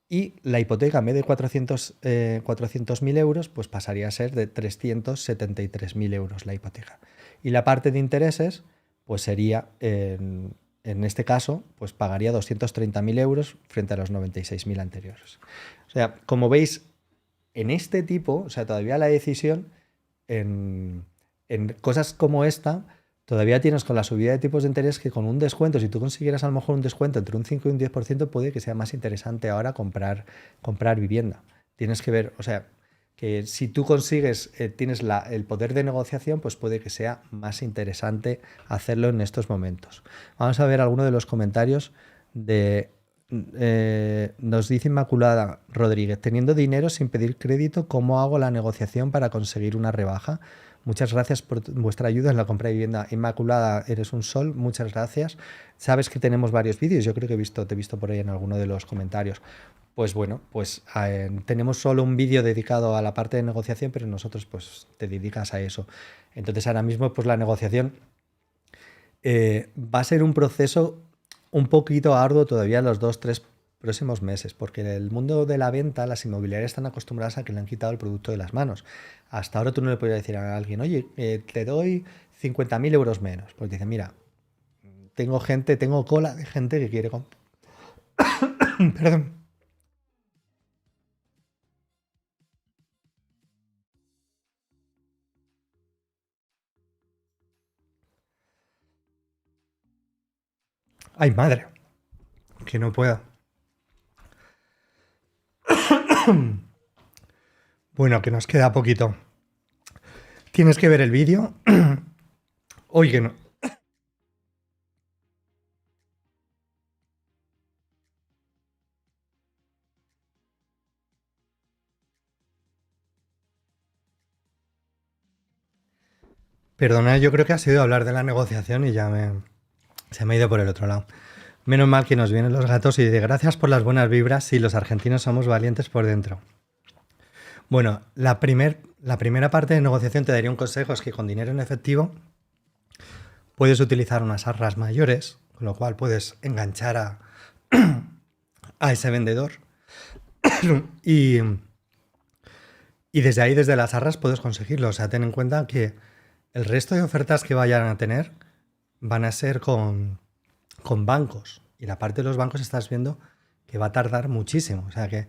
Y la hipoteca, en vez de 400.000 euros, pues pasaría a ser de 373.000 euros la hipoteca. Y la parte de intereses, pues sería, en este caso, pues pagaría 230.000 euros frente a los 96.000 anteriores. O sea, como veis, en este tipo, o sea, todavía la decisión en cosas como esta, todavía tienes con la subida de tipos de interés que con un descuento, si tú consiguieras a lo mejor un descuento entre un 5 y un 10%, puede que sea más interesante ahora comprar vivienda. Tienes que ver, o sea, que si tú consigues, tienes el poder de negociación, pues puede que sea más interesante hacerlo en estos momentos. Vamos a ver algunos de los comentarios nos dice Inmaculada Rodríguez, teniendo dinero sin pedir crédito, ¿cómo hago la negociación para conseguir una rebaja? Muchas gracias por vuestra ayuda en la compra de vivienda. Inmaculada, eres un sol, muchas gracias. Sabes que tenemos varios vídeos, yo creo que te he visto por ahí en alguno de los comentarios. Pues bueno, pues tenemos solo un vídeo dedicado a la parte de negociación, pero nosotros pues te dedicas a eso. Entonces ahora mismo pues la negociación va a ser un proceso un poquito arduo todavía los 2, 3 próximos meses, porque en el mundo de la venta las inmobiliarias están acostumbradas a que le han quitado el producto de las manos. Hasta ahora tú no le podías decir a alguien, oye, te doy 50.000 euros menos. Pues dice, mira, tengo cola de gente que quiere comprar. Perdón. Ay, madre, que no puedo. Bueno, que nos queda poquito. Tienes que ver el vídeo. Hoy que no. Perdona, yo creo que ha sido hablar de la negociación y se me ha ido por el otro lado. Menos mal que nos vienen los gatos y de gracias por las buenas vibras. Sí, los argentinos somos valientes por dentro. Bueno, la primera parte de negociación te daría un consejo, es que con dinero en efectivo puedes utilizar unas arras mayores, con lo cual puedes enganchar a ese vendedor y, y desde ahí, desde las arras, puedes conseguirlo. O sea, ten en cuenta que el resto de ofertas que vayan a tener van a ser con bancos. Y la parte de los bancos estás viendo que va a tardar muchísimo. O sea, que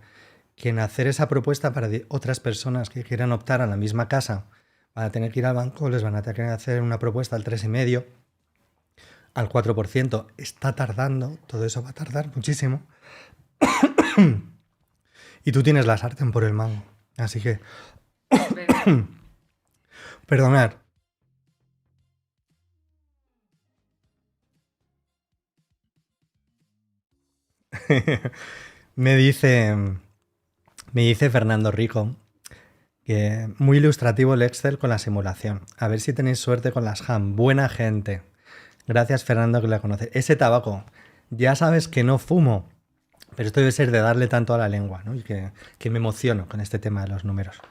en hacer esa propuesta para otras personas que quieran optar a la misma casa van a tener que ir al banco, les van a tener que hacer una propuesta al 3,5%, al 4%. Está tardando, todo eso va a tardar muchísimo. Y tú tienes la sartén por el mango. Así que, Es verdad. perdonad. Me dice, me dice Fernando Rico que muy ilustrativo el Excel con la simulación. A ver si tenéis suerte con las ham. Buena gente. Gracias, Fernando, que la conoce. Ese tabaco, ya sabes que no fumo, pero esto debe ser de darle tanto a la lengua, ¿no? Y que me emociono con este tema de los números.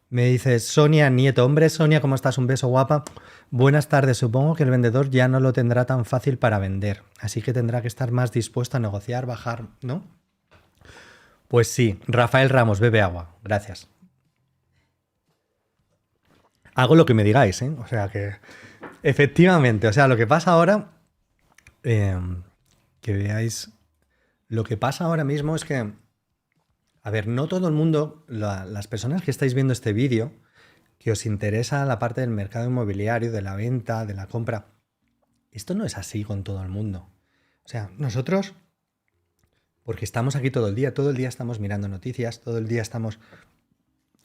Me dice Sonia Nieto, hombre Sonia, ¿cómo estás? Un beso guapa. Buenas tardes, supongo que el vendedor ya no lo tendrá tan fácil para vender, así que tendrá que estar más dispuesto a negociar, bajar, ¿no? Pues sí, Rafael Ramos, bebe agua, gracias. Hago lo que me digáis, ¿eh? O sea que, efectivamente, o sea, lo que pasa ahora, eh, que veáis, lo que pasa ahora mismo es que, a ver, no todo el mundo, las personas que estáis viendo este vídeo, que os interesa la parte del mercado inmobiliario, de la venta, de la compra, esto no es así con todo el mundo. O sea, nosotros, porque estamos aquí todo el día estamos mirando noticias, todo el día estamos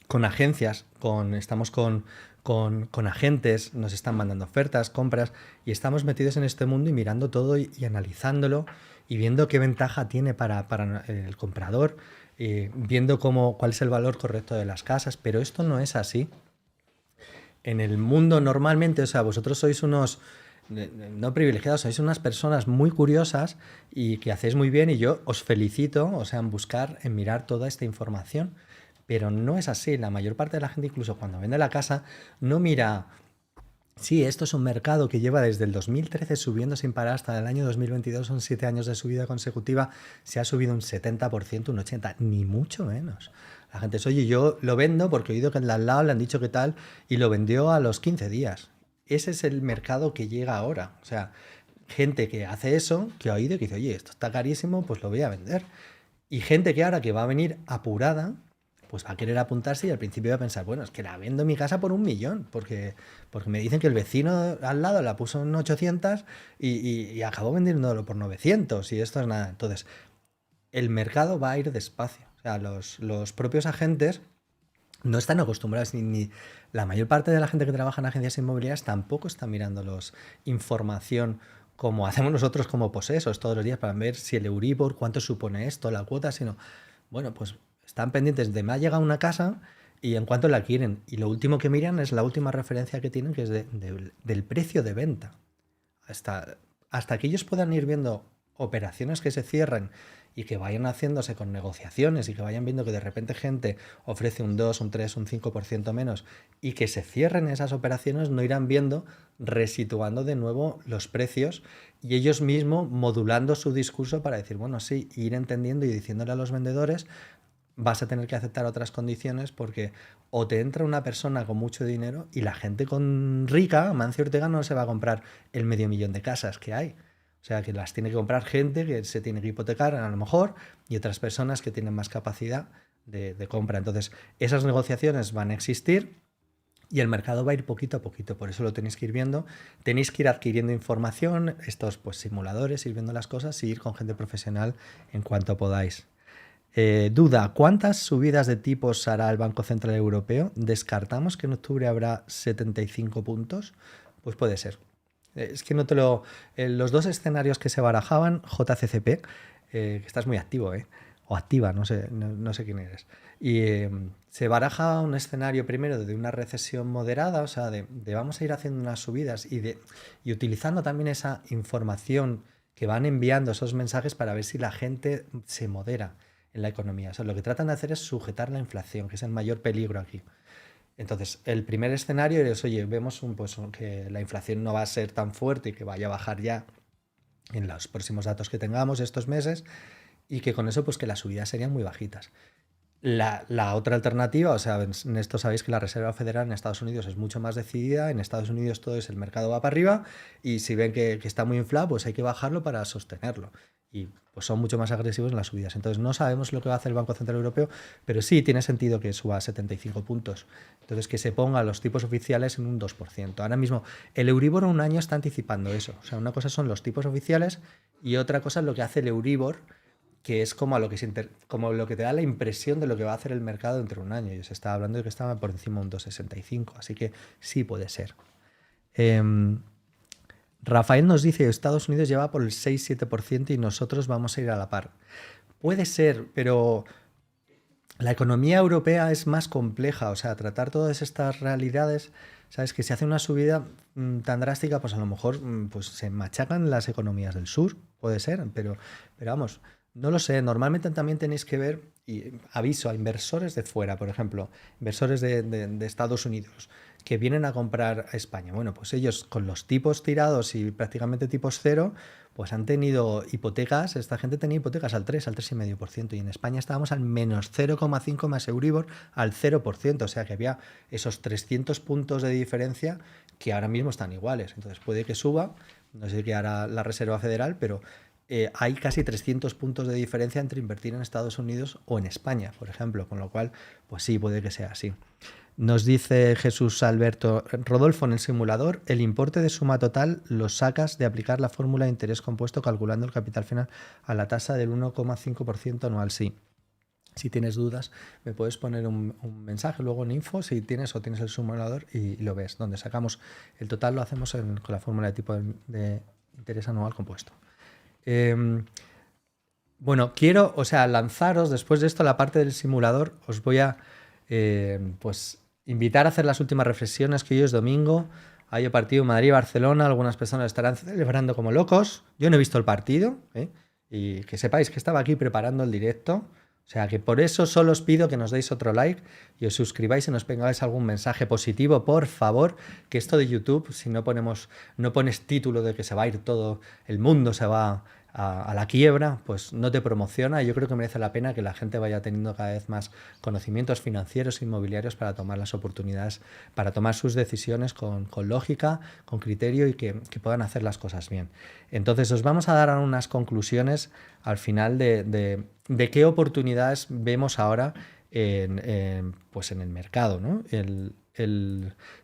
con agencias, estamos con agentes, nos están mandando ofertas, compras, y estamos metidos en este mundo y mirando todo y analizándolo y viendo qué ventaja tiene para el comprador, viendo cuál es el valor correcto de las casas, pero esto no es así. En el mundo normalmente, o sea, vosotros sois unos, no privilegiados, sois unas personas muy curiosas y que hacéis muy bien y yo os felicito, o sea, en mirar toda esta información, pero no es así. La mayor parte de la gente, incluso cuando vende la casa, no mira, sí, esto es un mercado que lleva desde el 2013 subiendo sin parar hasta el año 2022, son 7 años de subida consecutiva, se ha subido un 70%, un 80%, ni mucho menos. La gente dice, oye, yo lo vendo porque he oído que al lado le han dicho que tal y lo vendió a los 15 días. Ese es el mercado que llega ahora. O sea, gente que hace eso, que ha oído y que dice, oye, esto está carísimo, pues lo voy a vender. Y gente que ahora que va a venir apurada, pues va a querer apuntarse y al principio va a pensar, bueno, es que la vendo en mi casa por 1 millón, porque me dicen que el vecino al lado la puso en 800 y acabó vendiéndolo por 900 y esto es nada. Entonces, el mercado va a ir despacio. O sea, los propios agentes no están acostumbrados, ni la mayor parte de la gente que trabaja en agencias inmobiliarias tampoco está mirando información como hacemos nosotros como posesos todos los días para ver si el Euribor, cuánto supone esto, la cuota, sino, bueno, pues están pendientes de me ha llegado una casa y en cuánto la quieren. Y lo último que miran es la última referencia que tienen, que es del precio de venta. Hasta que ellos puedan ir viendo operaciones que se cierren y que vayan haciéndose con negociaciones y que vayan viendo que de repente gente ofrece un 2 un 3 un 5% menos y que se cierren esas operaciones, no irán viendo, resituando de nuevo los precios y ellos mismos modulando su discurso para decir, bueno, sí, ir entendiendo y diciéndole a los vendedores, vas a tener que aceptar otras condiciones porque o te entra una persona con mucho dinero y la gente con rica, Mancio Ortega, no se va a comprar el 500.000 de casas que hay. O sea, que las tiene que comprar gente que se tiene que hipotecar a lo mejor y otras personas que tienen más capacidad de compra. Entonces, esas negociaciones van a existir y el mercado va a ir poquito a poquito. Por eso lo tenéis que ir viendo. Tenéis que ir adquiriendo información, estos pues simuladores, ir viendo las cosas y ir con gente profesional en cuanto podáis. Duda, ¿cuántas subidas de tipos hará el Banco Central Europeo? ¿Descartamos que en octubre habrá 75 puntos? Pues puede ser. Es que no te lo... los dos escenarios que se barajaban, JCCP, que estás muy activo, ¿eh? O activa, no sé quién eres. Y se baraja un escenario primero de una recesión moderada, o sea, de vamos a ir haciendo unas subidas y utilizando también esa información que van enviando esos mensajes para ver si la gente se modera en la economía. O sea, lo que tratan de hacer es sujetar la inflación, que es el mayor peligro aquí. Entonces, el primer escenario es, oye, vemos pues, que la inflación no va a ser tan fuerte y que vaya a bajar ya en los próximos datos que tengamos estos meses y que con eso pues que las subidas serían muy bajitas. La otra alternativa, o sea, en esto sabéis que la Reserva Federal en Estados Unidos es mucho más decidida, en Estados Unidos todo es el mercado va para arriba y si ven que está muy inflado, pues hay que bajarlo para sostenerlo. Y pues son mucho más agresivos en las subidas. Entonces no sabemos lo que va a hacer el Banco Central Europeo, pero sí tiene sentido que suba a 75 puntos. Entonces que se ponga los tipos oficiales en un 2%. Ahora mismo el Euribor a un año está anticipando eso. O sea, una cosa son los tipos oficiales y otra cosa es lo que hace el Euribor que es como, como lo que te da la impresión de lo que va a hacer el mercado dentro de un año. Y se estaba hablando de que estaba por encima de un 2,65, así que sí puede ser. Em, Rafael nos dice que Estados Unidos lleva por el 6-7% y nosotros vamos a ir a la par. Puede ser, pero la economía europea es más compleja, o sea, tratar todas estas realidades, sabes, que si hace una subida tan drástica, pues a lo mejor pues se machacan las economías del sur, puede ser, pero vamos, no lo sé, normalmente también tenéis que ver, y aviso a inversores de fuera, por ejemplo, inversores de Estados Unidos, que vienen a comprar a España. Bueno, pues ellos con los tipos tirados y prácticamente tipos cero, pues han tenido hipotecas, esta gente tenía hipotecas al 3, al 3,5%, y en España estábamos al menos 0,5 más Euribor al 0%, o sea que había esos 300 puntos de diferencia que ahora mismo están iguales. Entonces puede que suba, no sé qué hará la Reserva Federal, pero hay casi 300 puntos de diferencia entre invertir en Estados Unidos o en España, por ejemplo, con lo cual, pues sí, puede que sea así. Nos dice Jesús Alberto, Rodolfo, en el simulador, el importe de suma total lo sacas de aplicar la fórmula de interés compuesto calculando el capital final a la tasa del 1,5% anual. Sí. Si tienes dudas, me puedes poner un mensaje luego en info si tienes el simulador y lo ves. Donde sacamos el total lo hacemos con la fórmula de tipo de interés anual compuesto. Bueno, quiero, lanzaros después de esto la parte del simulador. Os voy a, pues, invitar a hacer las últimas reflexiones, que hoy es domingo. Hay el partido Madrid-Barcelona. Algunas personas estarán celebrando como locos. Yo no he visto el partido, ¿eh? Y que sepáis que estaba aquí preparando el directo. O sea que por eso solo os pido que nos deis otro like y os suscribáis y nos pongáis algún mensaje positivo, por favor, que esto de YouTube, si no pones título de que se va a ir todo, el mundo se va a la quiebra, pues no te promociona. Yo creo que merece la pena que la gente vaya teniendo cada vez más conocimientos financieros e inmobiliarios para tomar las oportunidades, para tomar sus decisiones con lógica, con criterio y que puedan hacer las cosas bien. Entonces os vamos a dar unas conclusiones al final de qué oportunidades vemos ahora pues en el mercado, ¿no?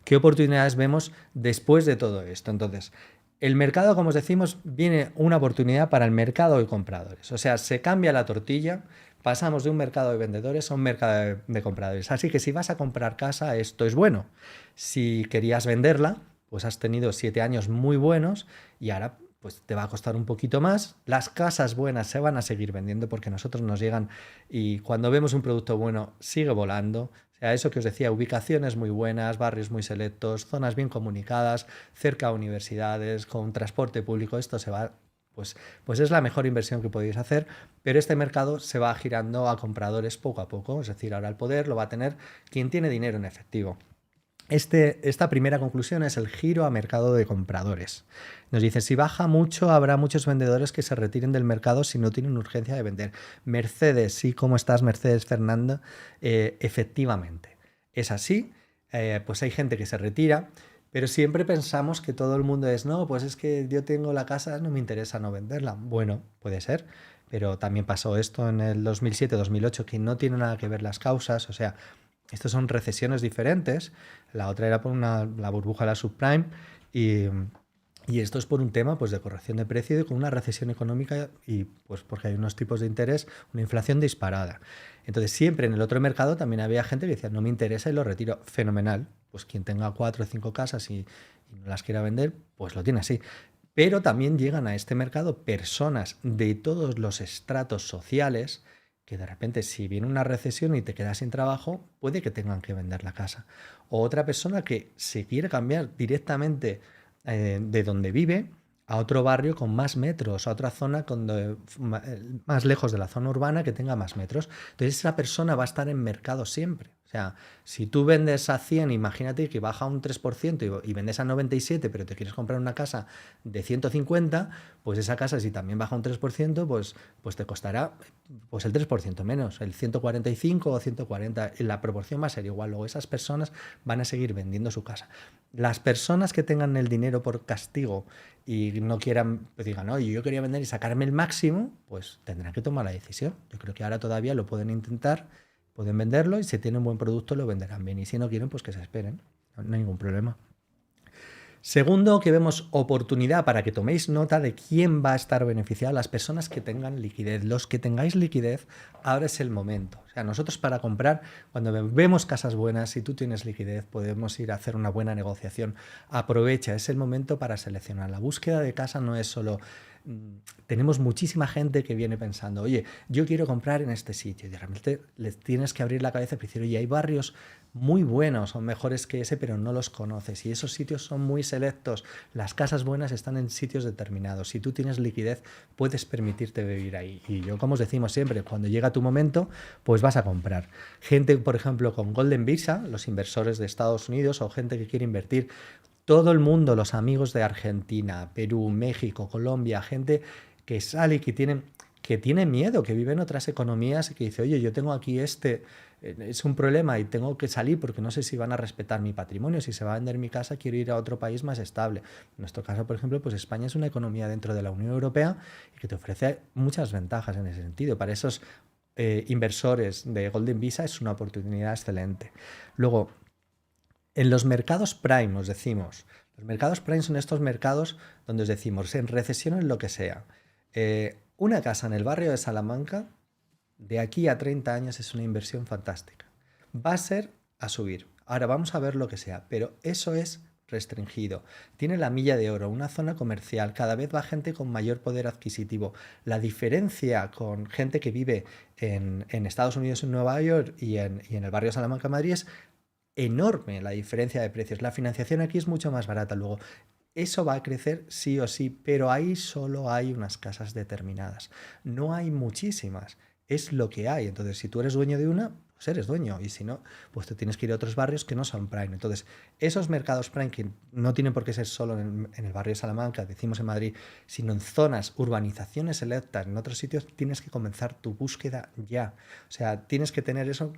¿Qué oportunidades vemos después de todo esto? Entonces, el mercado, como os decimos, viene una oportunidad para el mercado de compradores. O sea, se cambia la tortilla, pasamos de un mercado de vendedores a un mercado de compradores. Así que si vas a comprar casa, esto es bueno. Si querías venderla, pues has tenido 7 años muy buenos y ahora pues te va a costar un poquito más. Las casas buenas se van a seguir vendiendo porque a nosotros nos llegan y cuando vemos un producto bueno sigue volando. O sea, eso que os decía, ubicaciones muy buenas, barrios muy selectos, zonas bien comunicadas, cerca a universidades, con transporte público, esto se va, pues es la mejor inversión que podéis hacer, pero este mercado se va girando a compradores poco a poco, es decir, ahora el poder lo va a tener quien tiene dinero en efectivo. Esta primera conclusión es el giro a mercado de compradores. Nos dice, si baja mucho, habrá muchos vendedores que se retiren del mercado si no tienen urgencia de vender. Mercedes, sí, ¿cómo estás, Mercedes Fernando? Efectivamente, es así. Pues hay gente que se retira, pero siempre pensamos que todo el mundo es, no, pues es que yo tengo la casa, no me interesa no venderla. Bueno, puede ser, pero también pasó esto en el 2007-2008, que no tiene nada que ver las causas, o sea, estas son recesiones diferentes. La otra era por la burbuja de la subprime y esto es por un tema pues, de corrección de precio y con una recesión económica y pues porque hay unos tipos de interés, una inflación disparada. Entonces siempre en el otro mercado también había gente que decía no me interesa y lo retiro. Fenomenal. Pues quien tenga 4 o 5 casas y no las quiera vender, pues lo tiene así. Pero también llegan a este mercado personas de todos los estratos sociales que de repente si viene una recesión y te quedas sin trabajo, puede que tengan que vender la casa. O otra persona que se quiere cambiar directamente de donde vive a otro barrio con más metros, a otra zona más lejos de la zona urbana que tenga más metros. Entonces esa persona va a estar en mercado siempre. O sea, si tú vendes a 100, imagínate que baja un 3% y vendes a 97, pero te quieres comprar una casa de 150, pues esa casa si también baja un 3%, pues te costará pues el 3% menos, el 145 o 140. La proporción va a ser igual. Luego esas personas van a seguir vendiendo su casa. Las personas que tengan el dinero por castigo y no quieran, pues digan, no, yo quería vender y sacarme el máximo, pues tendrán que tomar la decisión. Yo creo que ahora todavía lo pueden intentar, pueden venderlo y si tienen un buen producto lo venderán bien. Y si no quieren, pues que se esperen. No hay ningún problema. Segundo, que vemos oportunidad para que toméis nota de quién va a estar beneficiado, las personas que tengan liquidez. Los que tengáis liquidez, ahora es el momento. O sea, nosotros para comprar, cuando vemos casas buenas, si tú tienes liquidez, podemos ir a hacer una buena negociación. Aprovecha, es el momento para seleccionar. La búsqueda de casa no es solo... Tenemos muchísima gente que viene pensando, oye, yo quiero comprar en este sitio, y de repente les tienes que abrir la cabeza y decir, oye, hay barrios muy buenos o mejores que ese, pero no los conoces y esos sitios son muy selectos. Las casas buenas están en sitios determinados. Si tú tienes liquidez, puedes permitirte vivir ahí. Y yo, como os decimos siempre, cuando llega tu momento, pues vas a comprar. Gente, por ejemplo, con Golden Visa, los inversores de Estados Unidos o gente que quiere invertir, todo el mundo, los amigos de Argentina, Perú, México, Colombia, gente que sale y que tiene miedo, que vive en otras economías y que dice, oye, yo tengo aquí es un problema y tengo que salir porque no sé si van a respetar mi patrimonio, si se va a vender mi casa, quiero ir a otro país más estable. En nuestro caso, por ejemplo, pues España es una economía dentro de la Unión Europea y que te ofrece muchas ventajas en ese sentido. Para esos inversores de Golden Visa es una oportunidad excelente. Luego, en los mercados prime, os decimos, los mercados prime son estos mercados donde os decimos, en recesión en lo que sea, una casa en el barrio de Salamanca, de aquí a 30 años es una inversión fantástica. Va a ser a subir. Ahora vamos a ver lo que sea, pero eso es restringido. Tiene la milla de oro, una zona comercial, cada vez va gente con mayor poder adquisitivo. La diferencia con gente que vive en Estados Unidos, en Nueva York y en el barrio de Salamanca, Madrid, es enorme la diferencia de precios. La financiación aquí es mucho más barata. Luego, eso va a crecer sí o sí, pero ahí solo hay unas casas determinadas. No hay muchísimas. Es lo que hay. Entonces, si tú eres dueño de una, pues eres dueño. Y si no, pues te tienes que ir a otros barrios que no son prime. Entonces, esos mercados prime, que no tienen por qué ser solo en el barrio de Salamanca, decimos en Madrid, sino en zonas, urbanizaciones selectas, en otros sitios, tienes que comenzar tu búsqueda ya. O sea, tienes que tener eso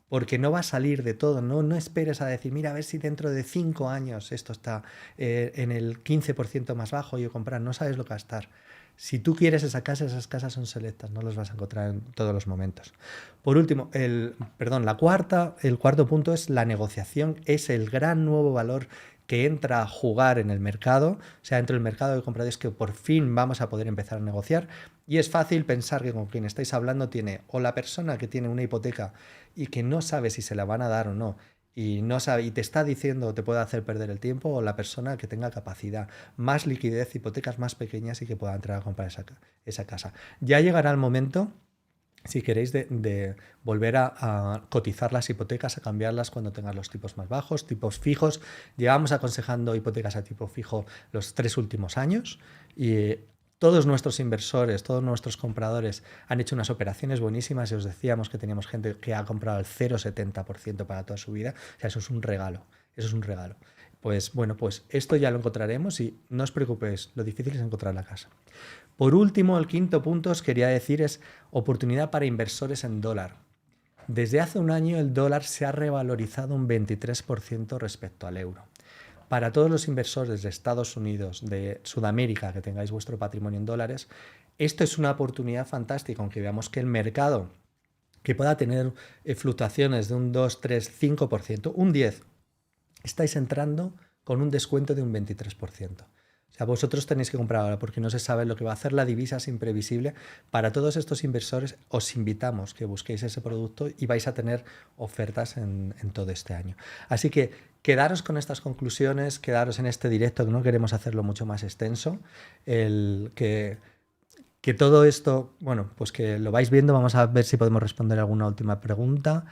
porque no va a salir de todo, no esperes a decir, mira, a ver si dentro de 5 años esto está en el 15% más bajo y yo comprar, no sabes lo que va a estar. Si tú quieres esa casa, esas casas son selectas, no las vas a encontrar en todos los momentos. Por último, el cuarto punto es la negociación, es el gran nuevo valor que entra a jugar en el mercado, o sea, dentro del mercado de compradores que por fin vamos a poder empezar a negociar. Y es fácil pensar que con quien estáis hablando tiene o la persona que tiene una hipoteca y que no sabe si se la van a dar o no, y no sabe y te está diciendo te puede hacer perder el tiempo, o la persona que tenga capacidad, más liquidez, hipotecas más pequeñas y que pueda entrar a comprar esa casa. Ya llegará el momento, si queréis, de volver a cotizar las hipotecas, a cambiarlas cuando tengas los tipos más bajos, tipos fijos. Llevamos aconsejando hipotecas a tipo fijo los 3 últimos años y todos nuestros inversores, todos nuestros compradores han hecho unas operaciones buenísimas y os decíamos que teníamos gente que ha comprado el 0,70% para toda su vida. O sea, eso es un regalo, eso es un regalo. Pues bueno, pues esto ya lo encontraremos y no os preocupéis, lo difícil es encontrar la casa. Por último, el quinto punto os quería decir es oportunidad para inversores en dólar. Desde hace un año el dólar se ha revalorizado un 23% respecto al euro. Para todos los inversores de Estados Unidos, de Sudamérica, que tengáis vuestro patrimonio en dólares, esto es una oportunidad fantástica, aunque veamos que el mercado que pueda tener fluctuaciones de un 2, 3, 5%, un 10%, estáis entrando con un descuento de un 23%. O sea, vosotros tenéis que comprar ahora porque no se sabe lo que va a hacer la divisa, es imprevisible. Para todos estos inversores os invitamos que busquéis ese producto y vais a tener ofertas en todo este año. Así que quedaros con estas conclusiones, quedaros en este directo, que no queremos hacerlo mucho más extenso. Que todo esto, bueno, pues que lo vais viendo. Vamos a ver si podemos responder alguna última pregunta.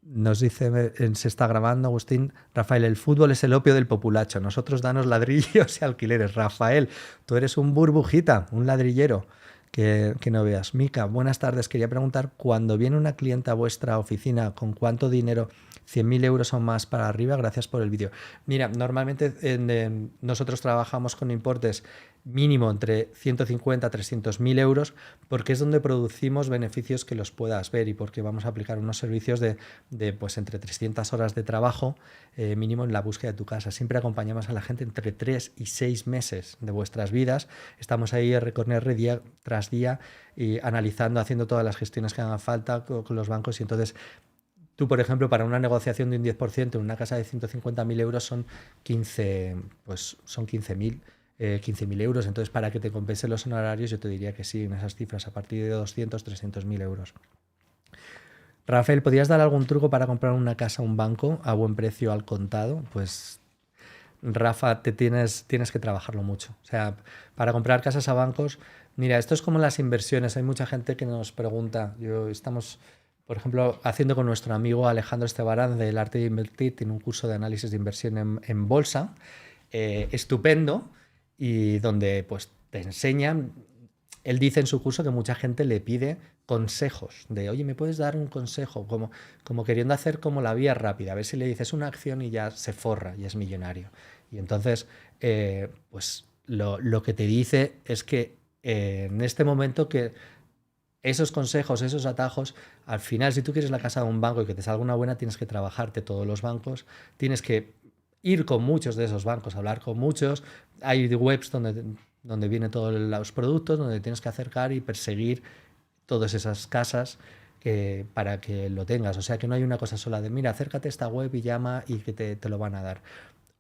Nos dice, se está grabando, Agustín, Rafael, el fútbol es el opio del populacho, nosotros danos ladrillos y alquileres. Rafael, tú eres un burbujita, un ladrillero, que no veas. Mica, buenas tardes, quería preguntar, cuando viene una clienta a vuestra oficina, ¿con cuánto dinero? 100.000 euros o más para arriba, gracias por el vídeo. Mira, normalmente nosotros trabajamos con importes mínimo entre 150 a 300.000 euros porque es donde producimos beneficios que los puedas ver y porque vamos a aplicar unos servicios de pues entre 300 horas de trabajo mínimo en la búsqueda de tu casa. Siempre acompañamos a la gente entre 3 y 6 meses de vuestras vidas. Estamos ahí a recorrer día tras día y analizando, haciendo todas las gestiones que hagan falta con los bancos y entonces Tú, por ejemplo, para una negociación de un 10% en una casa de 150.000 euros son 15, pues son 15.000 euros. Entonces, para que te compensen los honorarios, yo te diría que sí, en esas cifras, a partir de 200, 300.000 euros. Rafael, ¿podrías dar algún truco para comprar una casa a un banco a buen precio al contado? Pues Rafa, tienes que trabajarlo mucho. O sea, para comprar casas a bancos, mira, esto es como las inversiones. Hay mucha gente que nos pregunta. Estamos, por ejemplo, haciendo con nuestro amigo Alejandro Estebarán del Arte de Invertir, tiene un curso de análisis de inversión en bolsa, estupendo, y donde pues te enseñan. Él dice en su curso que mucha gente le pide consejos de, oye, ¿me puedes dar un consejo? Como queriendo hacer como la vía rápida, a ver si le dices una acción y ya se forra y es millonario. Y entonces, pues lo que te dice es que en este momento que esos consejos, esos atajos, al final, si tú quieres la casa de un banco y que te salga una buena, tienes que trabajarte todos los bancos, tienes que ir con muchos de esos bancos, hablar con muchos. Hay webs donde vienen todos los productos, donde tienes que acercar y perseguir todas esas casas para que lo tengas. O sea que no hay una cosa sola de, mira, acércate a esta web y llama y que te lo van a dar.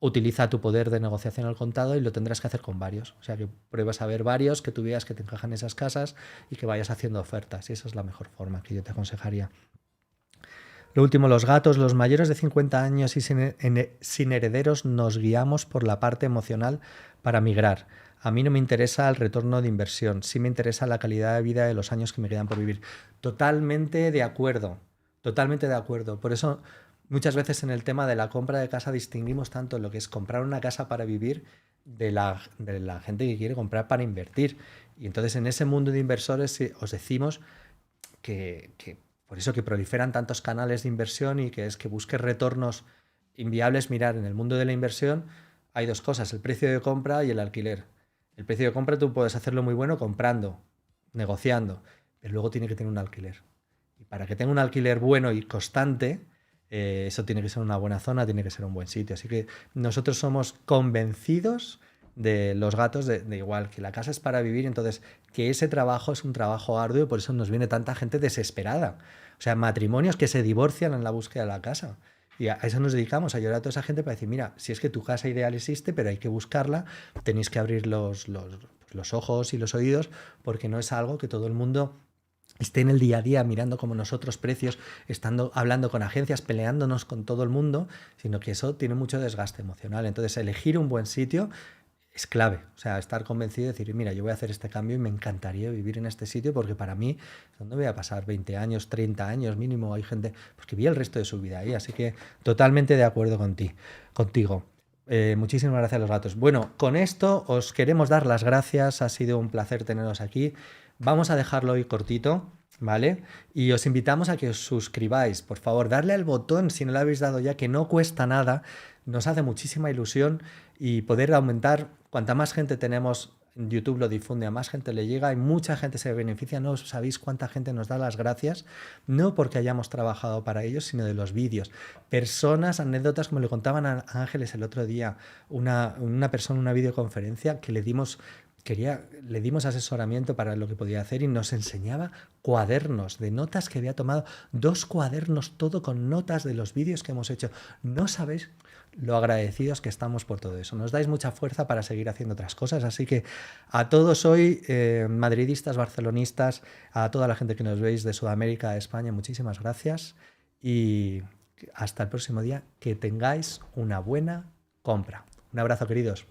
Utiliza tu poder de negociación al contado y lo tendrás que hacer con varios. O sea que pruebas a ver varios, que tú veas que te encajan esas casas y que vayas haciendo ofertas. Y esa es la mejor forma que yo te aconsejaría. Lo último, los gatos, los mayores de 50 años y sin herederos nos guiamos por la parte emocional para migrar. A mí no me interesa el retorno de inversión, sí me interesa la calidad de vida de los años que me quedan por vivir. Totalmente de acuerdo, totalmente de acuerdo. Por eso muchas veces en el tema de la compra de casa distinguimos tanto lo que es comprar una casa para vivir de la gente que quiere comprar para invertir. Y entonces en ese mundo de inversores os decimos que por eso que proliferan tantos canales de inversión y que es que busques retornos inviables. Mirar, en el mundo de la inversión hay dos cosas, el precio de compra y el alquiler. El precio de compra tú puedes hacerlo muy bueno comprando, negociando, pero luego tiene que tener un alquiler. Y para que tenga un alquiler bueno y constante, eso tiene que ser una buena zona, tiene que ser un buen sitio. Así que nosotros somos convencidos de los gatos, de igual que la casa es para vivir, entonces que ese trabajo es un trabajo arduo y por eso nos viene tanta gente desesperada. O sea, matrimonios que se divorcian en la búsqueda de la casa. Y a eso nos dedicamos, a ayudar a toda esa gente para decir, mira, si es que tu casa ideal existe, pero hay que buscarla, tenéis que abrir los ojos y los oídos, porque no es algo que todo el mundo esté en el día a día mirando como nosotros precios, estando hablando con agencias, peleándonos con todo el mundo, sino que eso tiene mucho desgaste emocional. Entonces, elegir un buen sitio es clave. O sea, estar convencido de decir, mira, yo voy a hacer este cambio y me encantaría vivir en este sitio porque para mí, ¿dónde voy a pasar 20 años, 30 años mínimo? Hay gente pues, que vive el resto de su vida ahí. Así que totalmente de acuerdo contigo. Muchísimas gracias a los gatos. Bueno, con esto os queremos dar las gracias. Ha sido un placer teneros aquí. Vamos a dejarlo hoy cortito, ¿vale? Y os invitamos a que os suscribáis. Por favor, darle al botón si no lo habéis dado ya, que no cuesta nada. Nos hace muchísima ilusión y poder aumentar. Cuanta más gente tenemos, YouTube lo difunde, a más gente le llega y mucha gente se beneficia. No sabéis cuánta gente nos da las gracias, no porque hayamos trabajado para ellos, sino de los vídeos. Personas, anécdotas, como le contaban a Ángeles el otro día, una persona, una videoconferencia que le dimos asesoramiento para lo que podía hacer y nos enseñaba cuadernos de notas que había tomado, 2 cuadernos, todo con notas de los vídeos que hemos hecho. No sabéis lo agradecidos que estamos por todo eso. Nos dais mucha fuerza para seguir haciendo otras cosas. Así que a todos hoy, madridistas, barcelonistas, a toda la gente que nos veis de Sudamérica, de España, muchísimas gracias y hasta el próximo día. Que tengáis una buena compra. Un abrazo, queridos.